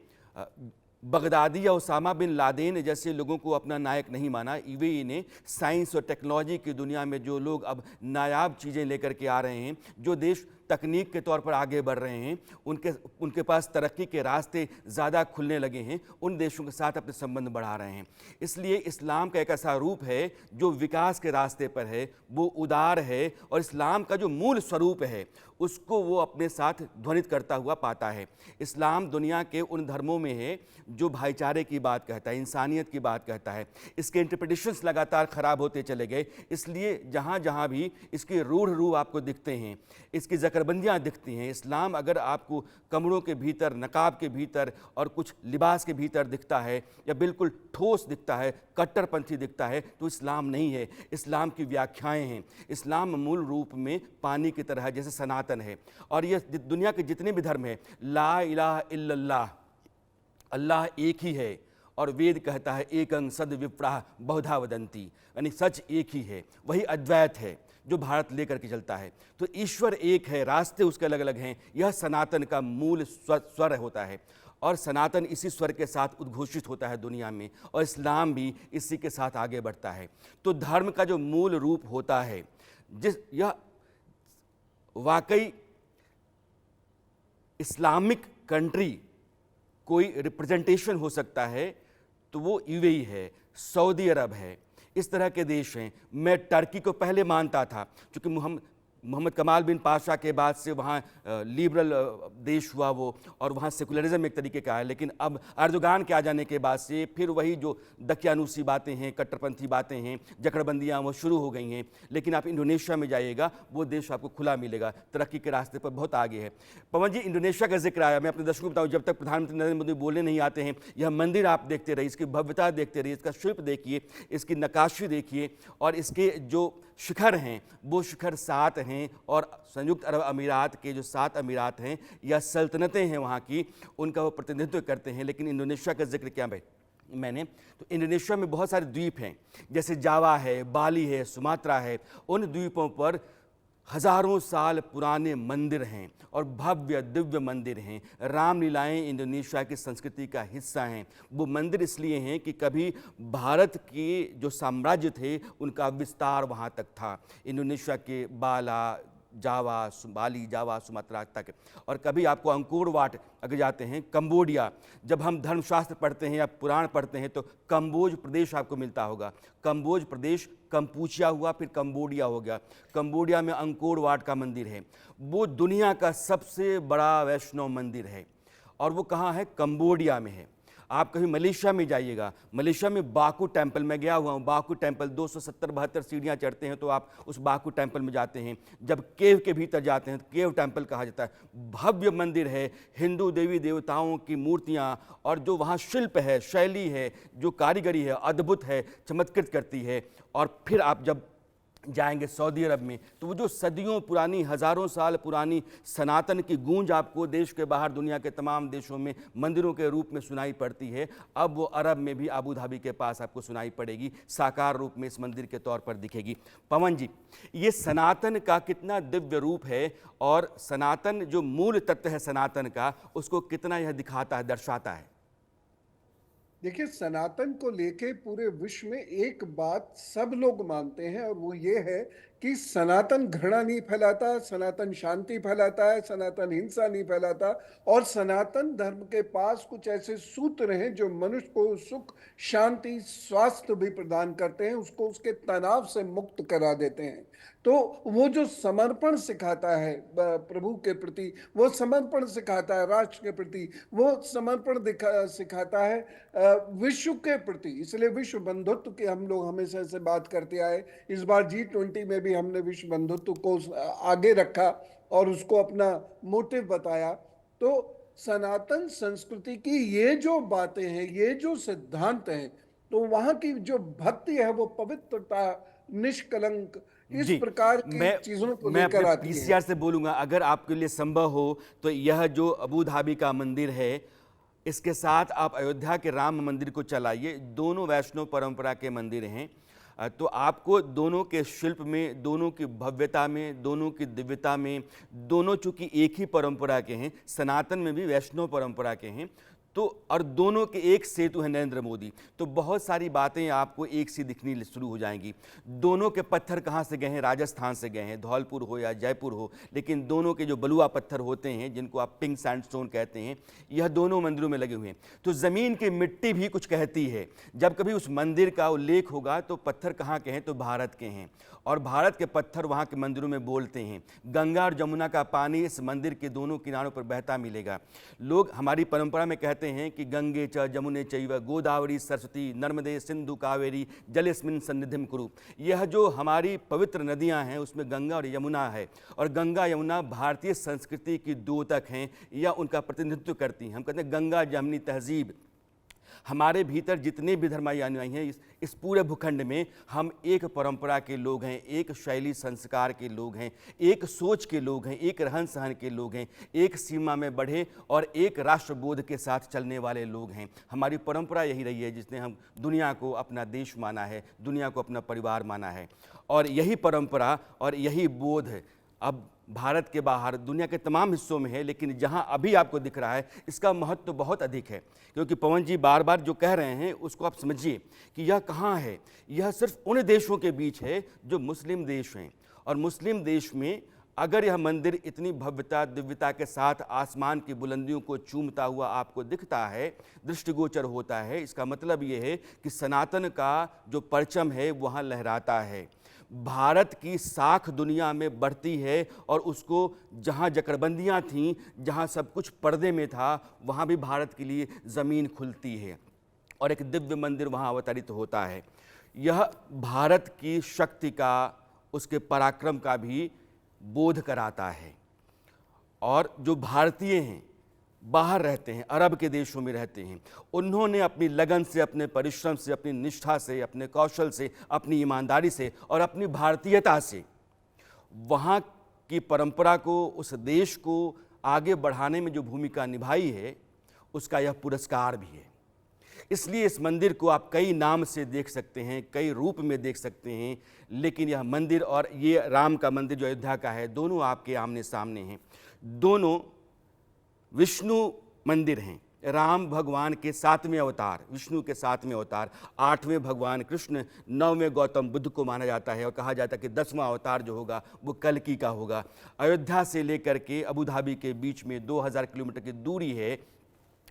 बगदादी या उसामा बिन लादेन जैसे लोगों को अपना नायक नहीं माना। यूएई ने साइंस और टेक्नोलॉजी की दुनिया में जो लोग अब नायाब चीज़ें लेकर के आ रहे हैं, जो देश तकनीक के तौर पर आगे बढ़ रहे हैं, उनके पास तरक्की के रास्ते ज़्यादा खुलने लगे हैं, उन देशों के साथ अपने संबंध बढ़ा रहे हैं। इसलिए इस्लाम का एक ऐसा रूप है जो विकास के रास्ते पर है, वो उदार है और इस्लाम का जो मूल स्वरूप है उसको वो अपने साथ ध्वनित करता हुआ पाता है। इस्लाम दुनिया के उन धर्मों में है जो भाईचारे की बात कहता है, इंसानियत की बात कहता है। इसके इंटरप्रिटेशंस लगातार ख़राब होते चले गए, इसलिए जहाँ जहाँ भी इसके रूढ़ रूप आपको दिखते हैं, इसकी जकरबंदियाँ दिखती हैं। इस्लाम अगर आपको कमरों के भीतर, नकाब के भीतर और कुछ लिबास के भीतर दिखता है या बिल्कुल ठोस दिखता है, कट्टरपंथी दिखता है, तो इस्लाम नहीं है। इस्लाम की व्याख्याएं हैं। इस्लाम मूल रूप में पानी की तरह जैसे सनातन है और ये दुनिया के जितने भी धर्म हैं, ला इलाहा इल्लल्लाह, अल्लाह एक ही है और वेद कहता है एकं सद विप्राह बहुधा वदंती, यानी सच एक ही है। वही अद्वैत है जो भारत लेकर के चलता है। तो ईश्वर एक है, रास्ते उसके अलग अलग हैं। यह सनातन का मूल स्वर होता है और सनातन इसी स्वर के साथ उद्घोषित होता है दुनिया में और इस्लाम भी इसी के साथ आगे बढ़ता है। तो धर्म का जो मूल रूप होता है, यह वाकई इस्लामिक कंट्री कोई रिप्रेजेंटेशन हो सकता है तो वो यूएई है, सऊदी अरब है, इस तरह के देश हैं। मैं टर्की को पहले मानता था क्योंकि मोहम्मद कमाल बिन पाशा के बाद से वहाँ लिबरल देश हुआ वो और वहाँ सेकुलरिज्म एक तरीके का है, लेकिन अब अर्दोगान के आ जाने के बाद से फिर वही जो दकियानूसी बातें हैं, कट्टरपंथी बातें हैं, जकड़बंदियाँ वो शुरू हो गई हैं। लेकिन आप इंडोनेशिया में जाइएगा, वो देश आपको खुला मिलेगा, तरक्की के रास्ते पर बहुत आगे है। पवन जी, इंडोनेशिया का जिक्र आया, मैं अपने दर्शकों को बताऊँ, जब तक प्रधानमंत्री नरेंद्र मोदी बोलने नहीं आते हैं, यह मंदिर आप देखते रहिए, इसकी भव्यता देखते रहिए, इसका शिल्प देखिए, इसकी नक्काशी देखिए और इसके जो शिखर हैं वो शिखर 7 हैं और संयुक्त अरब अमीरात के जो 7 अमीरात हैं या सल्तनतें हैं वहाँ की, उनका वो प्रतिनिधित्व करते हैं। लेकिन इंडोनेशिया का जिक्र क्या मैंने तो इंडोनेशिया में बहुत सारे द्वीप हैं, जैसे जावा है, बाली है, सुमात्रा है। उन द्वीपों पर हजारों साल पुराने मंदिर हैं और भव्य दिव्य मंदिर हैं। रामलीलाएं इंडोनेशिया की संस्कृति का हिस्सा हैं। वो मंदिर इसलिए हैं कि कभी भारत के जो साम्राज्य थे उनका विस्तार वहाँ तक था, इंडोनेशिया के बाली, जावा, सुमात्रा तक। और कभी आपको अंकोर वाट अगर जाते हैं, कंबोडिया, जब हम धर्मशास्त्र पढ़ते हैं या पुराण पढ़ते हैं तो कंबोज प्रदेश आपको मिलता होगा। कंबोज प्रदेश कंपूचिया हुआ, फिर कंबोडिया हो गया। कंबोडिया में अंकोर वाट का मंदिर है, वो दुनिया का सबसे बड़ा वैष्णव मंदिर है और वो कहाँ है? कंबोडिया में है। आप कभी मलेशिया में जाइएगा, मलेशिया में बाकू टेम्पल, मैं गया हुआ हूँ, बाकू टेम्पल 270-72 सीढ़ियाँ चढ़ते हैं तो आप उस बाकू टेम्पल में जाते हैं। जब केव के भीतर जाते हैं तो केव टेम्पल कहा जाता है। भव्य मंदिर है, हिंदू देवी देवताओं की मूर्तियाँ और जो वहाँ शिल्प है, शैली है, जो कारीगरी है, अद्भुत है, चमत्कृत करती है। और फिर आप जब जाएंगे सऊदी अरब में तो वो जो सदियों पुरानी, हज़ारों साल पुरानी सनातन की गूंज आपको देश के बाहर दुनिया के तमाम देशों में मंदिरों के रूप में सुनाई पड़ती है, अब वो अरब में भी अबू धाबी के पास आपको सुनाई पड़ेगी, साकार रूप में इस मंदिर के तौर पर दिखेगी। पवन जी, ये सनातन का कितना दिव्य रूप है और सनातन जो मूल तत्व है सनातन का, उसको कितना यह दिखाता है, दर्शाता है? देखिए, सनातन को लेके पूरे विश्व में एक बात सब लोग मानते हैं, और वो ये है कि सनातन घृणा नहीं फैलाता, सनातन शांति फैलाता है, सनातन हिंसा नहीं फैलाता, और सनातन धर्म के पास कुछ ऐसे सूत्र हैं जो मनुष्य को सुख, शांति, स्वास्थ्य भी प्रदान करते हैं, उसको उसके तनाव से मुक्त करा देते हैं। तो वो जो समर्पण सिखाता है प्रभु के प्रति, वो समर्पण सिखाता है राष्ट्र के प्रति, वो समर्पण सिखाता है विश्व के प्रति। इसलिए विश्व बंधुत्व की हम लोग हमेशा से बात करते आए। इस बार G20 में भी हमने विश्व बंधुत्व को आगे रखा और उसको अपना मोटिव बताया। तो सनातन संस्कृति की ये जो बातें हैं, ये जो सिद्धांत हैं, तो वहां की जो भक्ति है, वो पवित्रता, निष्कलंक, इस जी, प्रकार की चीजों को मैं लेकर अपने आती है। पीसीआर से बोलूंगा, अगर आपके लिए संभव हो तो यह जो अबू धाबी का मंदिर है, इसके साथ आप अयोध्या के राम मंदिर को चलाइए। दोनों वैष्णव परंपरा के मंदिर हैं, तो आपको दोनों के शिल्प में, दोनों की भव्यता में, दोनों की दिव्यता में, दोनों चूंकि एक ही परंपरा के हैं, सनातन में भी वैष्णव परंपरा के हैं, तो और दोनों के एक सेतु है नरेंद्र मोदी, तो बहुत सारी बातें आपको एक सी दिखनी शुरू हो जाएंगी। दोनों के पत्थर कहाँ से गए हैं? राजस्थान से गए हैं, धौलपुर हो या जयपुर हो, लेकिन दोनों के जो बलुआ पत्थर होते हैं, जिनको आप पिंक सैंडस्टोन कहते हैं, यह दोनों मंदिरों में लगे हुए हैं। तो ज़मीन की मिट्टी भी कुछ कहती है। जब कभी उस मंदिर का उल्लेख होगा तो पत्थर कहाँ के हैं? तो भारत के हैं, और भारत के पत्थर वहाँ के मंदिरों में बोलते हैं। गंगा और जमुना का पानी इस मंदिर के दोनों किनारों पर बहता मिलेगा। लोग हमारी परंपरा में कहते हैं कि गंगे च जमुने चैव गोदावरी सरस्वती नर्मदे सिंधु कावेरी जलेस्मिन् सन्निधिं कुरु। यह जो हमारी पवित्र नदियां हैं, उसमें गंगा और यमुना है, और गंगा यमुना भारतीय संस्कृति की द्योतक हैं या उनका प्रतिनिधित्व करती हैं। हम कहते हैं गंगा जमनी तहजीब। हमारे भीतर जितने भी धर्मानुयायी हैं, इस पूरे भूखंड में हम एक परंपरा के लोग हैं, एक शैली संस्कार के लोग हैं, एक सोच के लोग हैं, एक रहन सहन के लोग हैं, एक सीमा में बढ़े और एक राष्ट्रबोध के साथ चलने वाले लोग हैं। हमारी परंपरा यही रही है, जिसने हम दुनिया को अपना देश माना है, दुनिया को अपना परिवार माना है, और यही परंपरा और यही बोध अब भारत के बाहर दुनिया के तमाम हिस्सों में है। लेकिन जहां अभी आपको दिख रहा है, इसका महत्व बहुत अधिक है, क्योंकि पवन जी बार बार जो कह रहे हैं उसको आप समझिए कि यह कहाँ है। यह सिर्फ उन देशों के बीच है जो मुस्लिम देश हैं, और मुस्लिम देश में अगर यह मंदिर इतनी भव्यता दिव्यता के साथ आसमान की बुलंदियों को चूमता हुआ आपको दिखता है, दृष्टिगोचर होता है, इसका मतलब ये है कि सनातन का जो परचम है वहाँ लहराता है। भारत की साख दुनिया में बढ़ती है, और उसको जहाँ जकड़बंदियाँ थीं, जहाँ सब कुछ पर्दे में था, वहाँ भी भारत के लिए ज़मीन खुलती है और एक दिव्य मंदिर वहाँ अवतरित होता है। यह भारत की शक्ति का, उसके पराक्रम का भी बोध कराता है। और जो भारतीय हैं, बाहर रहते हैं, अरब के देशों में रहते हैं, उन्होंने अपनी लगन से, अपने परिश्रम से, अपनी निष्ठा से, अपने कौशल से, अपनी ईमानदारी से और अपनी भारतीयता से वहाँ की परंपरा को, उस देश को आगे बढ़ाने में जो भूमिका निभाई है, उसका यह पुरस्कार भी है। इसलिए इस मंदिर को आप कई नाम से देख सकते हैं, कई रूप में देख सकते हैं, लेकिन यह मंदिर और ये राम का मंदिर जो अयोध्या का है, दोनों आपके आमने सामने हैं। दोनों विष्णु मंदिर हैं। राम भगवान के 7वें अवतार, विष्णु के 7वें अवतार, 8वें भगवान कृष्ण, 9वें गौतम बुद्ध को माना जाता है, और कहा जाता है कि 10वां अवतार जो होगा वो कल्कि का होगा। अयोध्या से लेकर के अबू धाबी के बीच में 2000 किलोमीटर की दूरी है,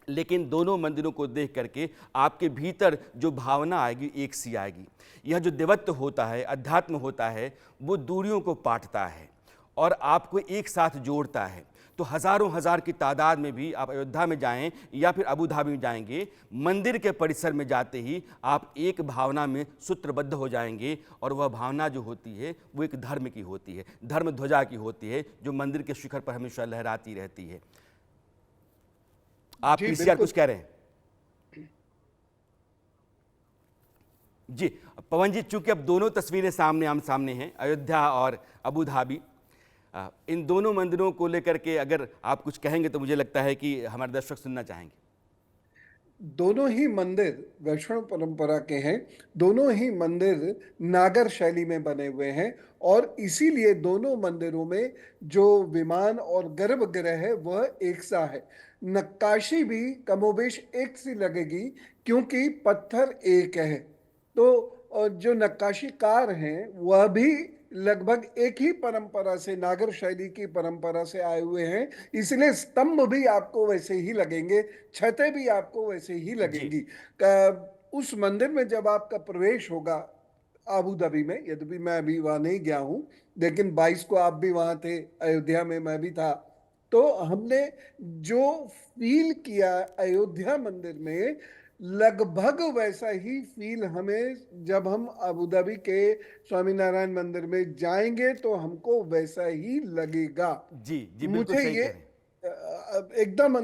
लेकिन दोनों मंदिरों को देख करके आपके भीतर जो भावना आएगी एक सी आएगी। यह जो देवत्व होता है, अध्यात्म होता है, वो दूरियों को पाटता है और आपको एक साथ जोड़ता है। तो हज़ारों हज़ार की तादाद में भी आप अयोध्या में जाएं या फिर अबू धाबी में जाएंगे, मंदिर के परिसर में जाते ही आप एक भावना में सूत्रबद्ध हो जाएंगे, और वह भावना जो होती है वो एक धर्म की होती है, धर्म ध्वजा की होती है, जो मंदिर के शिखर पर हमेशा लहराती रहती है। आप पीसीआर कुछ कह रहे हैं? जी पवन जी, चूंकि अब दोनों तस्वीरें सामने हैं, अयोध्या और अबू धाबी, इन दोनों मंदिरों को लेकर के अगर आप कुछ कहेंगे तो मुझे लगता है कि हमारे दर्शक सुनना चाहेंगे। दोनों ही मंदिर वैष्णव परंपरा के हैं, दोनों ही मंदिर नागर शैली में बने हुए हैं, और इसीलिए दोनों मंदिरों में जो विमान और गर्भगृह है वह एक सा है। नक्काशी भी कमोबेश एक सी लगेगी क्योंकि पत्थर एक है। तो जो नक्काशीकार हैं वह भी लगभग एक ही परंपरा से, नागर शैली की परंपरा से आए हुए हैं, इसलिए स्तंभ भी आपको वैसे ही लगेंगे, छतें भी आपको वैसे ही जी लगेंगी। उस मंदिर में जब आपका प्रवेश होगा अबू धाबी में, यद्यपि मैं अभी वहां नहीं गया हूं, लेकिन 22 को आप भी वहां थे, अयोध्या में मैं भी था, तो हमने जो फील किया अयोध्या मंदिर में, लगभग वैसा ही फील हमें जब हम अबू धाबी के स्वामीनारायण मंदिर में जाएंगे तो हमको वैसा ही लगेगा। जी जी, बिल्कुल मुझे सही ये कह रहे हैं। एकदम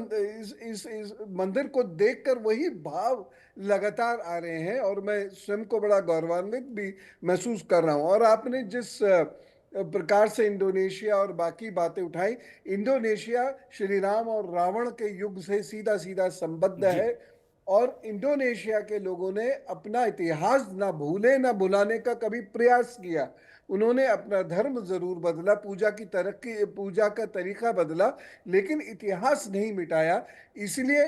इस मंदिर को देखकर वही भाव लगातार आ रहे हैं और मैं स्वयं को बड़ा गौरवान्वित भी महसूस कर रहा हूं। और आपने जिस प्रकार से इंडोनेशिया और बाकी बातें उठाई, इंडोनेशिया श्री राम और रावण के युग से सीधा सीधा संबद्ध जी है और इंडोनेशिया के लोगों ने अपना इतिहास ना भूले ना भुलाने का कभी प्रयास किया। उन्होंने अपना धर्म जरूर बदला, पूजा की तरक्की, पूजा का तरीका बदला, लेकिन इतिहास नहीं मिटाया। इसलिए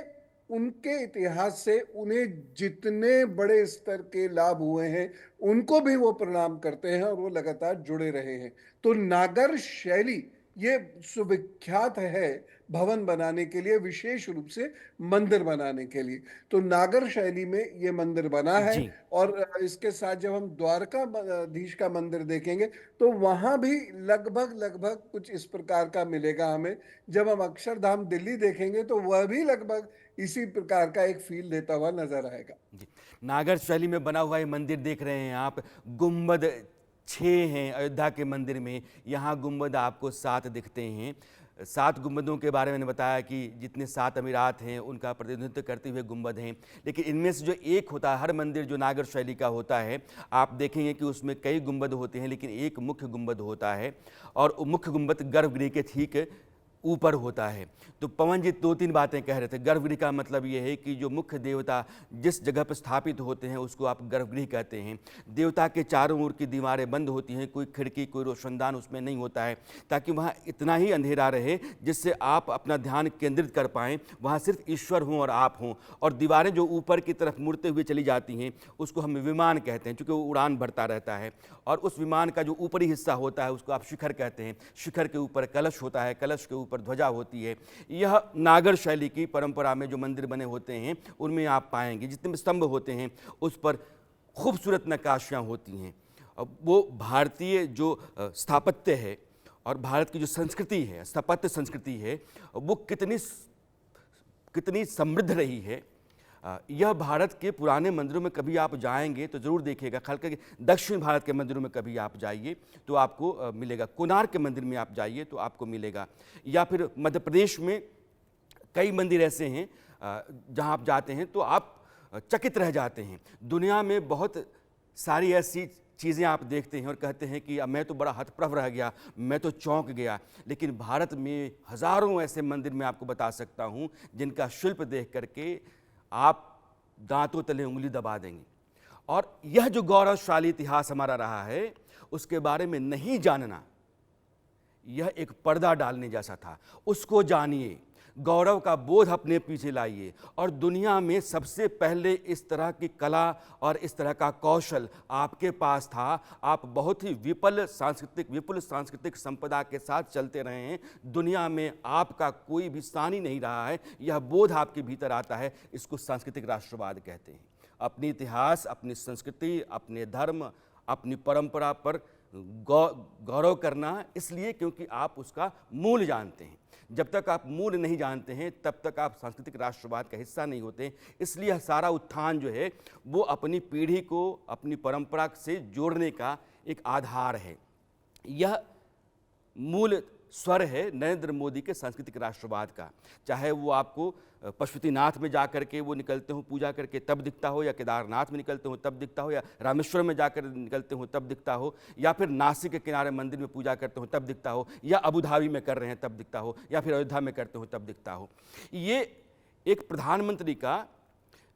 उनके इतिहास से उन्हें जितने बड़े स्तर के लाभ हुए हैं उनको भी वो प्रणाम करते हैं और वो लगातार जुड़े रहे हैं। तो नागर शैली ये सुविख्यात है भवन बनाने के लिए, विशेष रूप से मंदिर बनाने के लिए। तो नागर शैली में ये मंदिर बना है। जी और इसके साथ जब हम द्वारकाधीश का मंदिर देखेंगे तो वहां भी लगभग लगभग कुछ इस प्रकार का मिलेगा हमें। जब हम अक्षरधाम दिल्ली देखेंगे तो वह भी लगभग इसी प्रकार का एक फील देता हुआ नजर आएगा। जी, नागर शैली में बना हुआ ये मंदिर देख रहे हैं आप। गुंबद 6 हैं अयोध्या के मंदिर में, यहाँ गुंबद आपको 7 दिखते हैं। 7 गुंबदों के बारे में मैंने बताया कि जितने 7 अमीरात हैं उनका प्रतिनिधित्व करते हुए गुंबद हैं, लेकिन इनमें से जो एक होता है, हर मंदिर जो नागर शैली का होता है, आप देखेंगे कि उसमें कई गुंबद होते हैं, लेकिन एक मुख्य गुंबद होता है और मुख्य गुंबद गर्भगृह के ठीक ऊपर होता है। तो पवन जी 2-3 बातें कह रहे थे। गर्भगृह का मतलब ये है कि जो मुख्य देवता जिस जगह पर स्थापित होते हैं उसको आप गर्भगृह कहते हैं। देवता के चारों ओर की दीवारें बंद होती हैं, कोई खिड़की कोई रोशनदान उसमें नहीं होता है, ताकि वहाँ इतना ही अंधेरा रहे जिससे आप अपना ध्यान केंद्रित कर पाएँ, वहाँ सिर्फ ईश्वर हों और आप हों। और दीवारें जो ऊपर की तरफ मुड़ते हुए चली जाती हैं उसको हम विमान कहते हैं, चूँकि वो उड़ान भरता रहता है। और उस विमान का जो ऊपरी हिस्सा होता है उसको आप शिखर कहते हैं। शिखर के ऊपर कलश होता है, कलश के ऊपर ध्वजा होती है। यह नागर शैली की परंपरा में जो मंदिर बने होते हैं उनमें आप पाएंगे। जितने भी स्तंभ होते हैं उस पर खूबसूरत नक्काशियाँ होती हैं। अब वो भारतीय जो स्थापत्य है और भारत की जो संस्कृति है, स्थापत्य संस्कृति है, वो कितनी समृद्ध रही है। यह भारत के पुराने मंदिरों में कभी आप जाएंगे तो ज़रूर देखिएगा। खास करके दक्षिण भारत के मंदिरों में कभी आप जाइए तो आपको मिलेगा। कोणार्क के मंदिर में आप जाइए तो आपको मिलेगा। या फिर मध्य प्रदेश में कई मंदिर ऐसे हैं जहां आप जाते हैं तो आप चकित रह जाते हैं। दुनिया में बहुत सारी ऐसी चीज़ें आप देखते हैं और कहते हैं कि मैं तो बड़ा हतप्रभ रह गया, मैं तो चौंक गया। लेकिन भारत में हज़ारों ऐसे मंदिर मैं आपको बता सकता हूँ जिनका शिल्प देख करके आप दांतों तले उंगली दबा देंगे। और यह जो गौरवशाली इतिहास हमारा रहा है उसके बारे में नहीं जानना यह एक पर्दा डालने जैसा था। उसको जानिए, गौरव का बोध अपने पीछे लाइए और दुनिया में सबसे पहले इस तरह की कला और इस तरह का कौशल आपके पास था। आप बहुत ही विपुल सांस्कृतिक संपदा के साथ चलते रहे हैं। दुनिया में आपका कोई भी स्थान नहीं रहा है। यह बोध आपके भीतर आता है। इसको सांस्कृतिक राष्ट्रवाद कहते हैं। अपनी इतिहास, अपनी संस्कृति, अपने धर्म, अपनी परंपरा पर गौरव करना, इसलिए क्योंकि आप उसका मूल जानते हैं। जब तक आप मूल नहीं जानते हैं तब तक आप सांस्कृतिक राष्ट्रवाद का हिस्सा नहीं होते। इसलिए सारा उत्थान जो है वो अपनी पीढ़ी को अपनी परंपरा से जोड़ने का एक आधार है। यह मूल स्वर है नरेंद्र मोदी के सांस्कृतिक राष्ट्रवाद का। चाहे वो आपको पशुपतिनाथ में जा करके वो निकलते हो पूजा करके तब दिखता हो, या केदारनाथ में निकलते हो तब दिखता हो, या रामेश्वरम में जाकर निकलते हो तब दिखता हो, या फिर नासिक के किनारे मंदिर में पूजा करते हो तब दिखता हो, या अबू धाबी में कर रहे हैं तब दिखता हो, या फिर अयोध्या में करते हो तब दिखता हो। ये एक प्रधानमंत्री का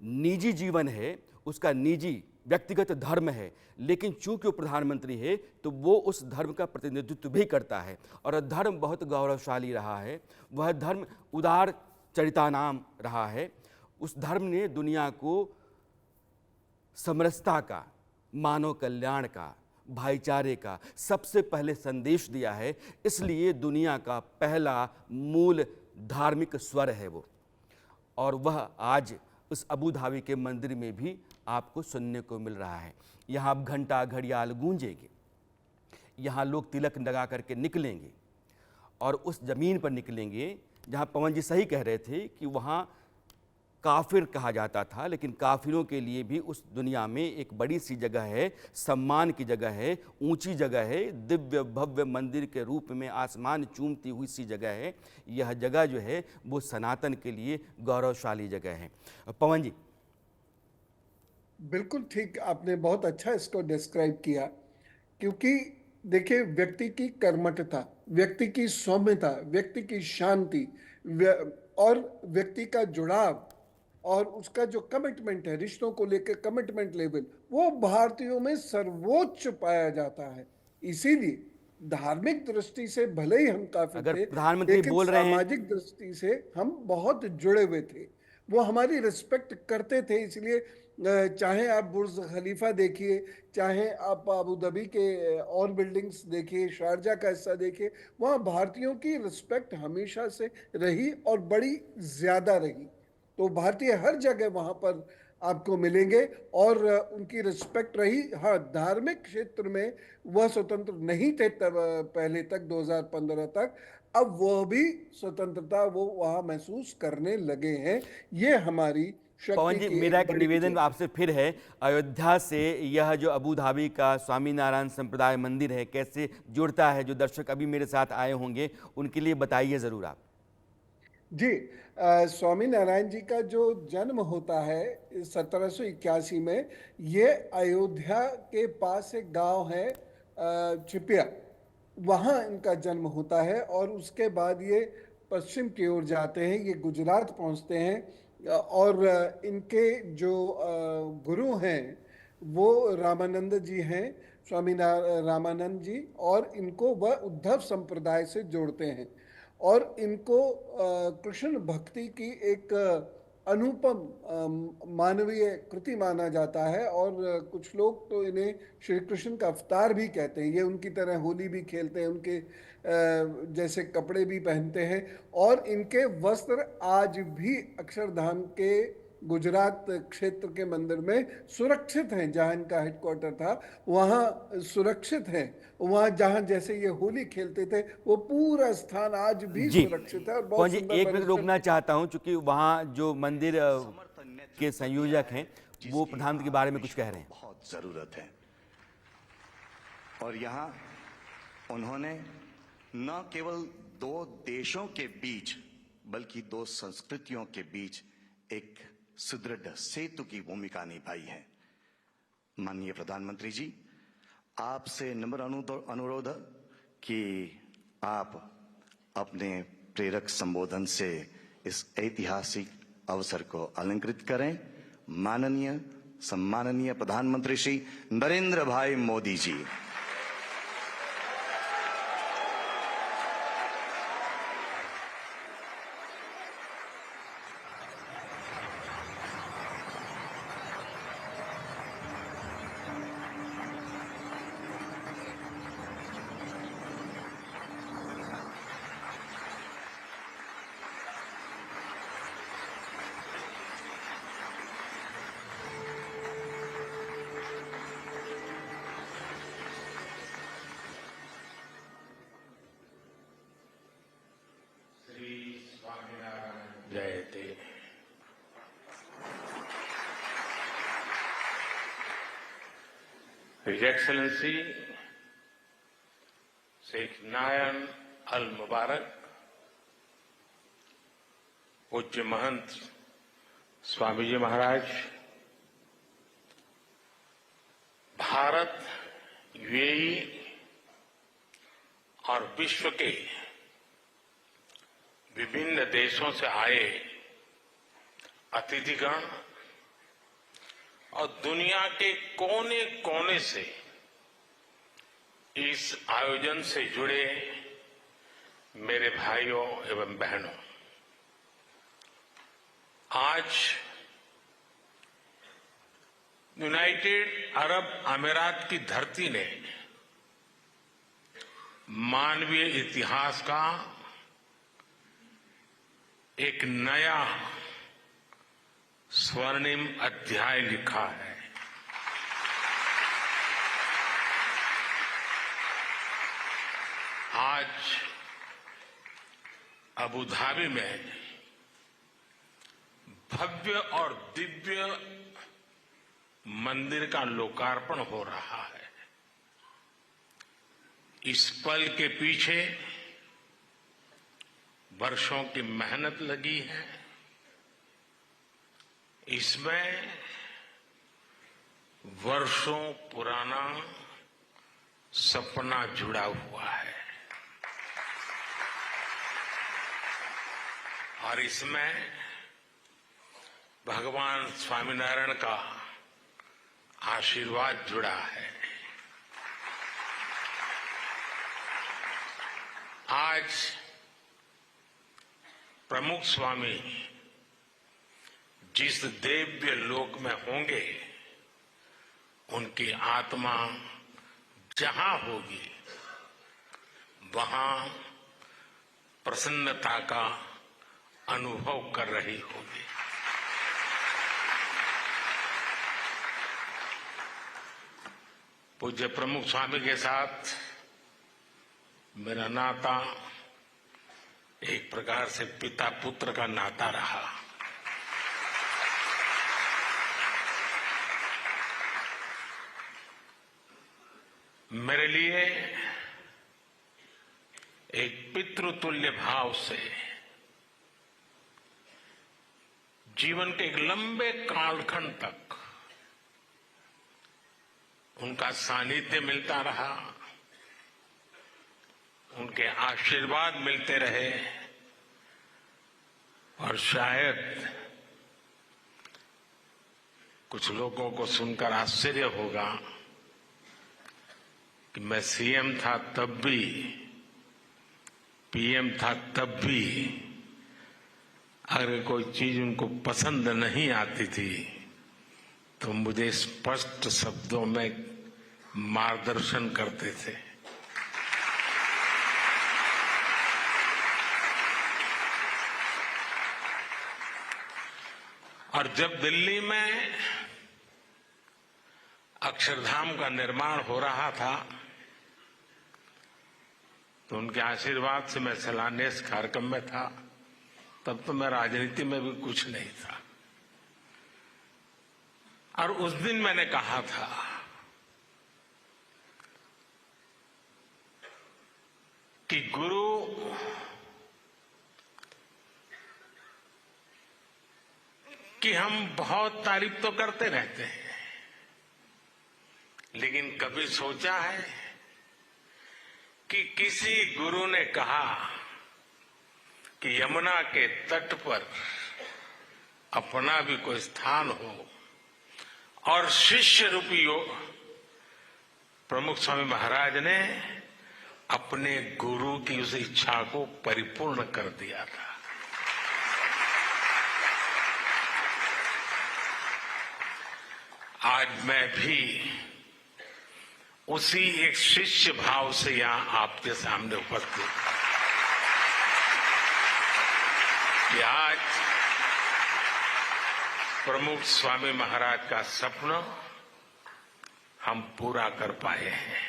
निजी जीवन है, उसका निजी व्यक्तिगत धर्म है, लेकिन चूंकि वो प्रधानमंत्री है तो वो उस धर्म का प्रतिनिधित्व भी करता है। और धर्म बहुत गौरवशाली रहा है। वह धर्म उदार चरितानाम रहा है, उस धर्म ने दुनिया को समरसता का, मानव कल्याण का, भाईचारे का सबसे पहले संदेश दिया है। इसलिए दुनिया का पहला मूल धार्मिक स्वर है वो, और वह आज उस अबू धाबी के मंदिर में भी आपको सुनने को मिल रहा है। यहाँ अब घंटा घड़ियाल गूंजेंगे, यहाँ लोग तिलक लगा करके निकलेंगे और उस ज़मीन पर निकलेंगे जहाँ पवन जी सही कह रहे थे कि वहाँ काफिर कहा जाता था, लेकिन काफिरों के लिए भी उस दुनिया में एक बड़ी सी जगह है, सम्मान की जगह है, ऊंची जगह है, दिव्य भव्य मंदिर के रूप में आसमान चूमती हुई सी जगह है। यह जगह जो है वो सनातन के लिए गौरवशाली जगह है। पवन जी। बिल्कुल ठीक, आपने बहुत अच्छा इसको डिस्क्राइब किया। क्योंकि देखिए, व्यक्ति की कर्मठता, व्यक्ति की सौम्यता, व्यक्ति की शांति और व्यक्ति का जुड़ाव और उसका जो कमिटमेंट है, रिश्तों को लेकर कमिटमेंट लेवल, वो भारतीयों में सर्वोच्च पाया जाता है। इसीलिए धार्मिक दृष्टि से भले ही हम काफी अगर थे, प्रधानमंत्री लेकिन बोल रहे हैं, सामाजिक दृष्टि से हम बहुत जुड़े हुए थे। वो हमारी रिस्पेक्ट करते थे। इसलिए चाहे आप बुर्ज खलीफा देखिए, चाहे आप अबू धाबी के और बिल्डिंग्स देखिए, शारजा का हिस्सा देखिए, वहाँ भारतीयों की रिस्पेक्ट हमेशा से रही और बड़ी ज्यादा रही। तो भारतीय हर जगह वहाँ पर आपको मिलेंगे और उनकी रिस्पेक्ट रही। हाँ, धार्मिक क्षेत्र में वह स्वतंत्र नहीं थे तब, पहले तक 2015 तक। अब वह भी स्वतंत्रता वो वहाँ महसूस करने लगे हैं। ये हमारी पवन शक्ति जी, की मेरा एक बड़ी निवेदन वजह। आपसे फिर है, अयोध्या से यह जो अबू धाबी का स्वामीनारायण संप्रदाय मंदिर है कैसे जुड़ता है? जो दर्शक अभी मेरे साथ आए होंगे उनके लिए बताइए ज़रूर आप। जी, स्वामी नारायण जी का जो जन्म होता है 1781 में, ये अयोध्या के पास एक गांव है छिपिया, वहाँ इनका जन्म होता है। और उसके बाद ये पश्चिम की ओर जाते हैं, ये गुजरात पहुँचते हैं। और इनके जो गुरु हैं वो रामानंद जी हैं, रामानंद जी, और इनको वह उद्धव संप्रदाय से जोड़ते हैं। और इनको कृष्ण भक्ति की एक अनुपम मानवीय कृति माना जाता है। और कुछ लोग तो इन्हें श्री कृष्ण का अवतार भी कहते हैं। ये उनकी तरह होली भी खेलते हैं, उनके जैसे कपड़े भी पहनते हैं। और इनके वस्त्र आज भी अक्षरधाम के गुजरात क्षेत्र के मंदिर में सुरक्षित हैं। जहाँ इनका हेडक्वार्टर था वहाँ सुरक्षित हैं। वहाँ जहाँ जैसे ये होली खेलते थे वो पूरा स्थान आज भी जी सुरक्षित है और पवन बहुत जी, सुंदर एक मिनट परिसर। रोकना चाहता हूं, क्योंकि वहाँ जो मंदिर के संयोजक हैं वो प्रधानमंत्री के बारे में कुछ कह रहे हैं। बहुत जरूरत है। और यहाँ उन्होंने न केवल दो देशों के बीच बल्कि दो संस्कृतियों के बीच एक सुदृढ़ सेतु की भूमिका निभाई है। माननीय प्रधानमंत्री जी, आपसे नम्र अनुरोध कि आप अपने प्रेरक संबोधन से इस ऐतिहासिक अवसर को अलंकृत करें। माननीय सम्माननीय प्रधानमंत्री श्री नरेंद्र भाई मोदी जी। जयते। His Excellency Sheikh Nayan Al Mubarak, पूज्य महंत स्वामी जी महाराज, भारत, यूएई और विश्व के विभिन्न देशों से आए अतिथिगण और दुनिया के कोने कोने से इस आयोजन से जुड़े मेरे भाइयों एवं बहनों, आज यूनाइटेड अरब अमीरात की धरती ने मानवीय इतिहास का एक नया स्वर्णिम अध्याय लिखा है। आज अबू धाबी में भव्य और दिव्य मंदिर का लोकार्पण हो रहा है। इस पल के पीछे वर्षों की मेहनत लगी है। इसमें वर्षों पुराना सपना जुड़ा हुआ है और इसमें भगवान स्वामीनारायण का आशीर्वाद जुड़ा है। आज प्रमुख स्वामी जिस दिव्य लोक में होंगे, उनकी आत्मा जहां होगी वहां प्रसन्नता का अनुभव कर रही होगी। पूज्य प्रमुख स्वामी के साथ मेरा नाता एक प्रकार से पिता पुत्र का नाता रहा। मेरे लिए एक पितृतुल्य भाव से जीवन के एक लंबे कालखंड तक उनका सानिध्य मिलता रहा, उनके आशीर्वाद मिलते रहे और शायद कुछ लोगों को सुनकर आश्चर्य होगा कि मैं सीएम था तब भी, पीएम था तब भी अगर कोई चीज उनको पसंद नहीं आती थी तो मुझे स्पष्ट शब्दों में मार्गदर्शन करते थे। और जब दिल्ली में अक्षरधाम का निर्माण हो रहा था तो उनके आशीर्वाद से मैं शिलान्यास कार्यक्रम में था। तब तो मैं राजनीति में भी कुछ नहीं था और उस दिन मैंने कहा था कि गुरु की हम बहुत तारीफ तो करते रहते हैं, लेकिन कभी सोचा है कि किसी गुरु ने कहा कि यमुना के तट पर अपना भी कोई स्थान हो और शिष्य रूपी प्रमुख स्वामी महाराज ने अपने गुरु की उस इच्छा को परिपूर्ण कर दिया था। आज मैं भी उसी एक शिष्य भाव से यहां आपके सामने उपस्थित हूं कि आज प्रमुख स्वामी महाराज का सपना हम पूरा कर पाए हैं।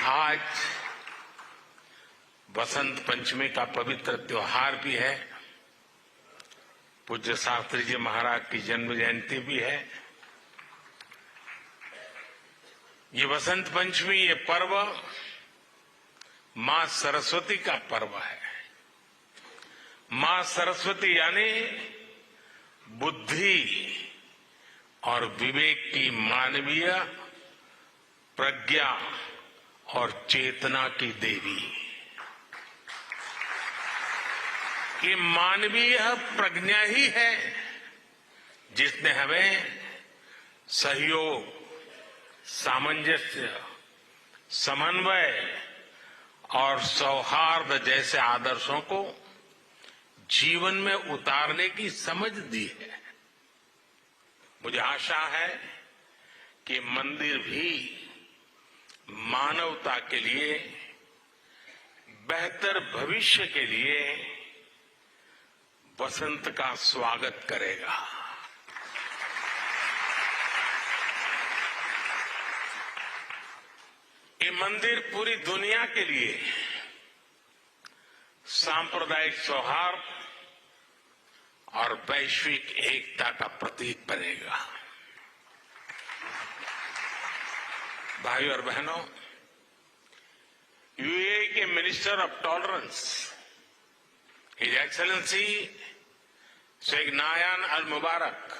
आज बसंत पंचमी का पवित्र त्योहार भी है, पूज्य शास्त्री जी महाराज की जन्म जयंती भी है। ये बसंत पंचमी, ये पर्व मां सरस्वती का पर्व है। मां सरस्वती यानी बुद्धि और विवेक की मानवीय प्रज्ञा और चेतना की देवी। ये मानवीय प्रज्ञा ही है जिसने हमें सहयोग, सामंजस्य, समन्वय और सौहार्द जैसे आदर्शों को जीवन में उतारने की समझ दी है। मुझे आशा है कि मंदिर भी मानवता के लिए, बेहतर भविष्य के लिए वसंत का स्वागत करेगा। ये मंदिर पूरी दुनिया के लिए सांप्रदायिक सौहार्द और वैश्विक एकता का प्रतीक बनेगा। भाइयों और बहनों, यूएई के minister of tolerance his excellency Sheikh Nahyan al Mubarak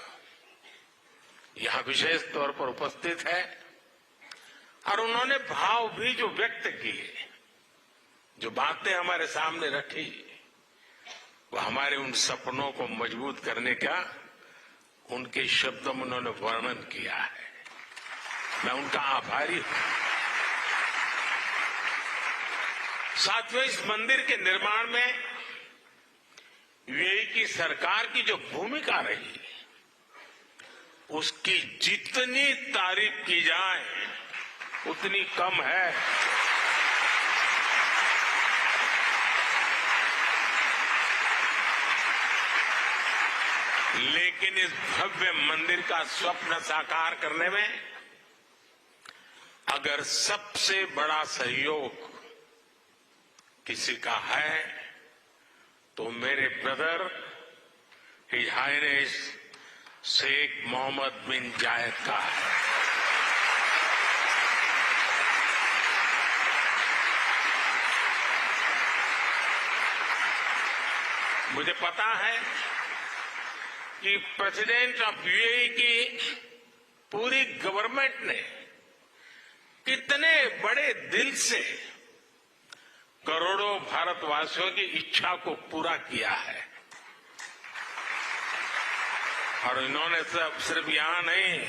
यहां विशेष तौर पर उपस्थित है और उन्होंने भाव भी जो व्यक्त किए, जो बातें हमारे सामने रखी, वो हमारे उन सपनों को मजबूत करने का उनके शब्दों में उन्होंने वर्णन किया है। मैं उनका आभारी हूं। साथियों, इस मंदिर के निर्माण में यूएई की सरकार की जो भूमिका रही, उसकी जितनी तारीफ की जाए उतनी कम है। लेकिन इस भव्य मंदिर का स्वप्न साकार करने में अगर सबसे बड़ा सहयोग किसी का है तो मेरे brother his highness Sheikh Mohammed bin Zayed का है। मुझे पता है कि प्रेसिडेंट ऑफ यूएई की पूरी गवर्नमेंट ने कितने बड़े दिल से करोड़ों भारतवासियों की इच्छा को पूरा किया है। और इन्होंने सिर्फ यहां नहीं,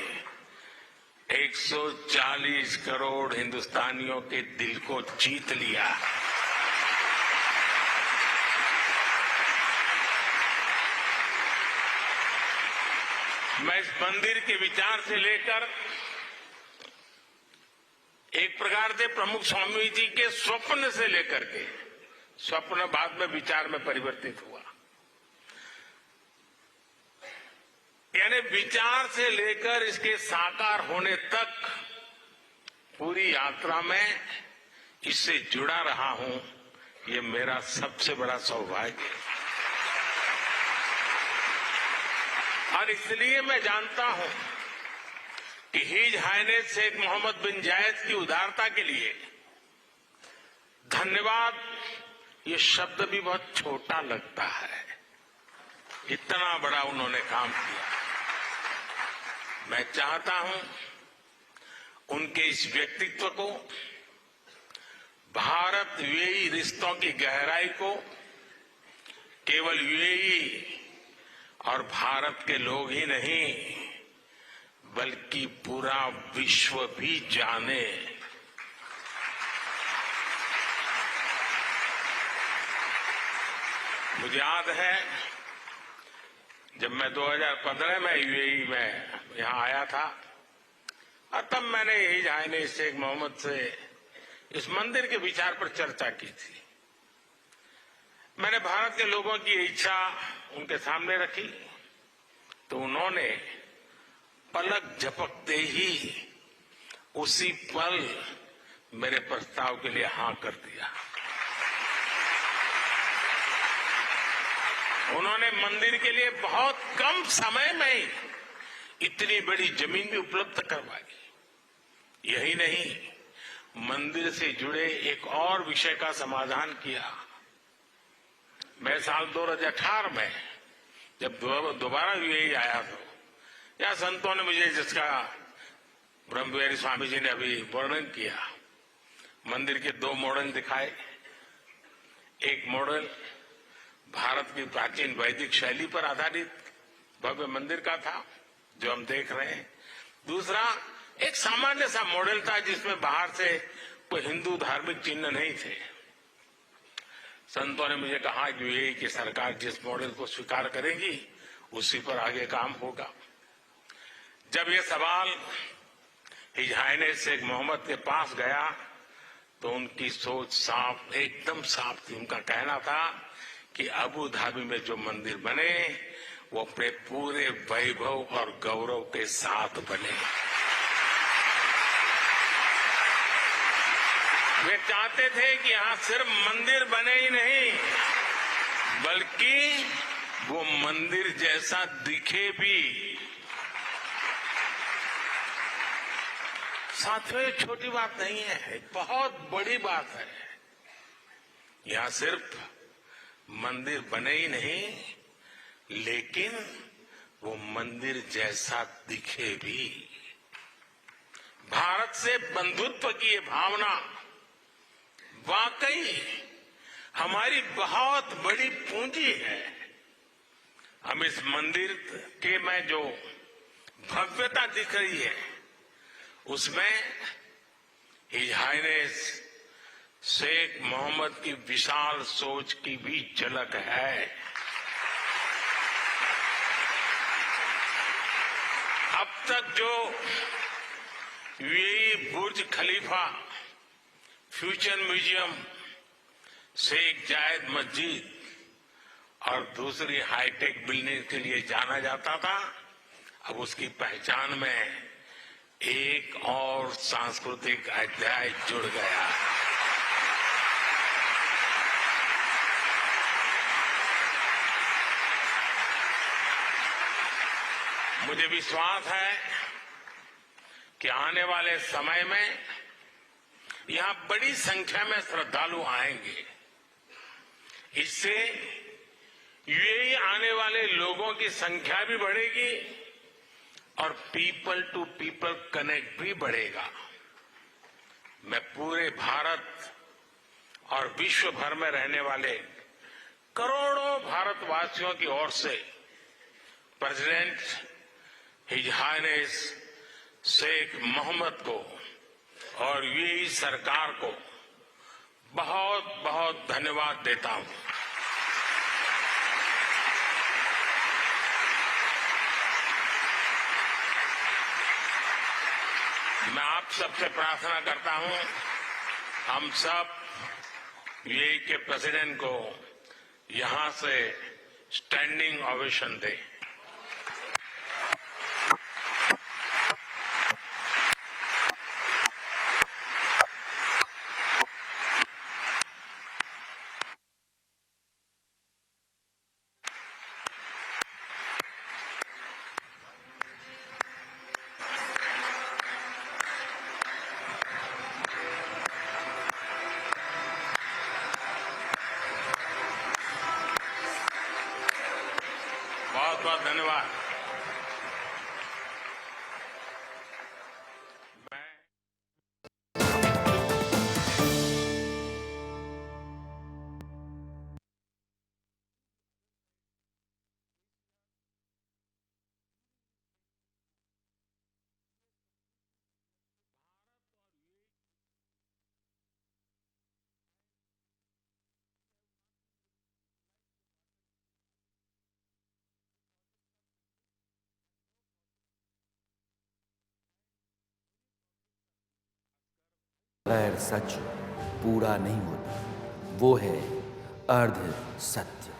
140 करोड़ हिंदुस्तानियों के दिल को जीत लिया। मैं इस मंदिर के विचार से लेकर एक प्रकार से प्रमुख स्वामी जी के स्वप्न से लेकर के, स्वप्न बाद में विचार में परिवर्तित हुआ, यानी विचार से लेकर इसके साकार होने तक पूरी यात्रा में इससे जुड़ा रहा हूं। ये मेरा सबसे बड़ा सौभाग्य है। और इसलिए मैं जानता हूं कि his highness Sheikh Mohammed bin जायद की उदारता के लिए धन्यवाद ये शब्द भी बहुत छोटा लगता है। इतना बड़ा उन्होंने काम किया। मैं चाहता हूं उनके इस व्यक्तित्व को, भारत यूएई रिश्तों की गहराई को केवल यूएई और भारत के लोग ही नहीं बल्कि पूरा विश्व भी जाने। मुझे याद है जब मैं 2015 में यूएई में यहां आया था और तब मैंने हिज हाइनेस शेख मोहम्मद से इस मंदिर के विचार पर चर्चा की थी। मैंने भारत के लोगों की इच्छा उनके सामने रखी तो उन्होंने पलक झपकते ही उसी पल मेरे प्रस्ताव के लिए हां कर दिया। उन्होंने मंदिर के लिए बहुत कम समय में ही इतनी बड़ी जमीन भी उपलब्ध करवाई। यही नहीं, मंदिर से जुड़े एक और विषय का समाधान किया। मैं साल 2018 में जब दोबारा यूएई आया तो या संतों ने मुझे, जिसका ब्रह्मविहारी स्वामी जी ने अभी वर्णन किया, मंदिर के 2 मॉडल दिखाए। एक मॉडल भारत की प्राचीन वैदिक शैली पर आधारित भव्य मंदिर का था जो हम देख रहे हैं। दूसरा एक सामान्य सा मॉडल था जिसमें बाहर से कोई हिंदू धार्मिक चिन्ह नहीं थे। संतों ने मुझे कहा कि यूएई की सरकार जिस मॉडल को स्वीकार करेगी उसी पर आगे काम होगा। जब ये सवाल हिज हाइनेस शेख मोहम्मद के पास गया तो उनकी सोच साफ, एकदम साफ थी। उनका कहना था कि अबू धाबी में जो मंदिर बने वो अपने पूरे वैभव और गौरव के साथ बने। वे चाहते थे कि यहां सिर्फ मंदिर बने ही नहीं, बल्कि वो मंदिर जैसा दिखे भी। साथियों, ये छोटी बात नहीं है, बहुत बड़ी बात है। यहां सिर्फ मंदिर बने ही नहीं, लेकिन वो मंदिर जैसा दिखे भी। भारत से बंधुत्व की ये भावना वाकई हमारी बहुत बड़ी पूंजी है। हम इस मंदिर के में जो भव्यता दिख रही है उसमें हिज हाइनेस शेख मोहम्मद की विशाल सोच की भी झलक है। अब तक जो यूएई बुर्ज खलीफा, फ्यूचर म्यूजियम, शेख जायद मस्जिद और दूसरी हाईटेक बिल्डिंग के लिए जाना जाता था, अब उसकी पहचान में एक और सांस्कृतिक अध्याय जुड़ गया। मुझे विश्वास है कि आने वाले समय में यहां बड़ी संख्या में श्रद्धालु आएंगे। इससे यूएई आने वाले लोगों की संख्या भी बढ़ेगी और पीपल टू पीपल कनेक्ट भी बढ़ेगा। मैं पूरे भारत और विश्व भर में रहने वाले करोड़ों भारतवासियों की ओर से president his highness Sheikh Mohammed को और यूएई सरकार को बहुत बहुत धन्यवाद देता हूं। मैं आप सबसे प्रार्थना करता हूं, हम सब यूएई के प्रेसिडेंट को यहां से स्टैंडिंग ओवेशन दें। बहुत बहुत धन्यवाद। गैर सच पूरा नहीं होता, वो है अर्ध सत्य।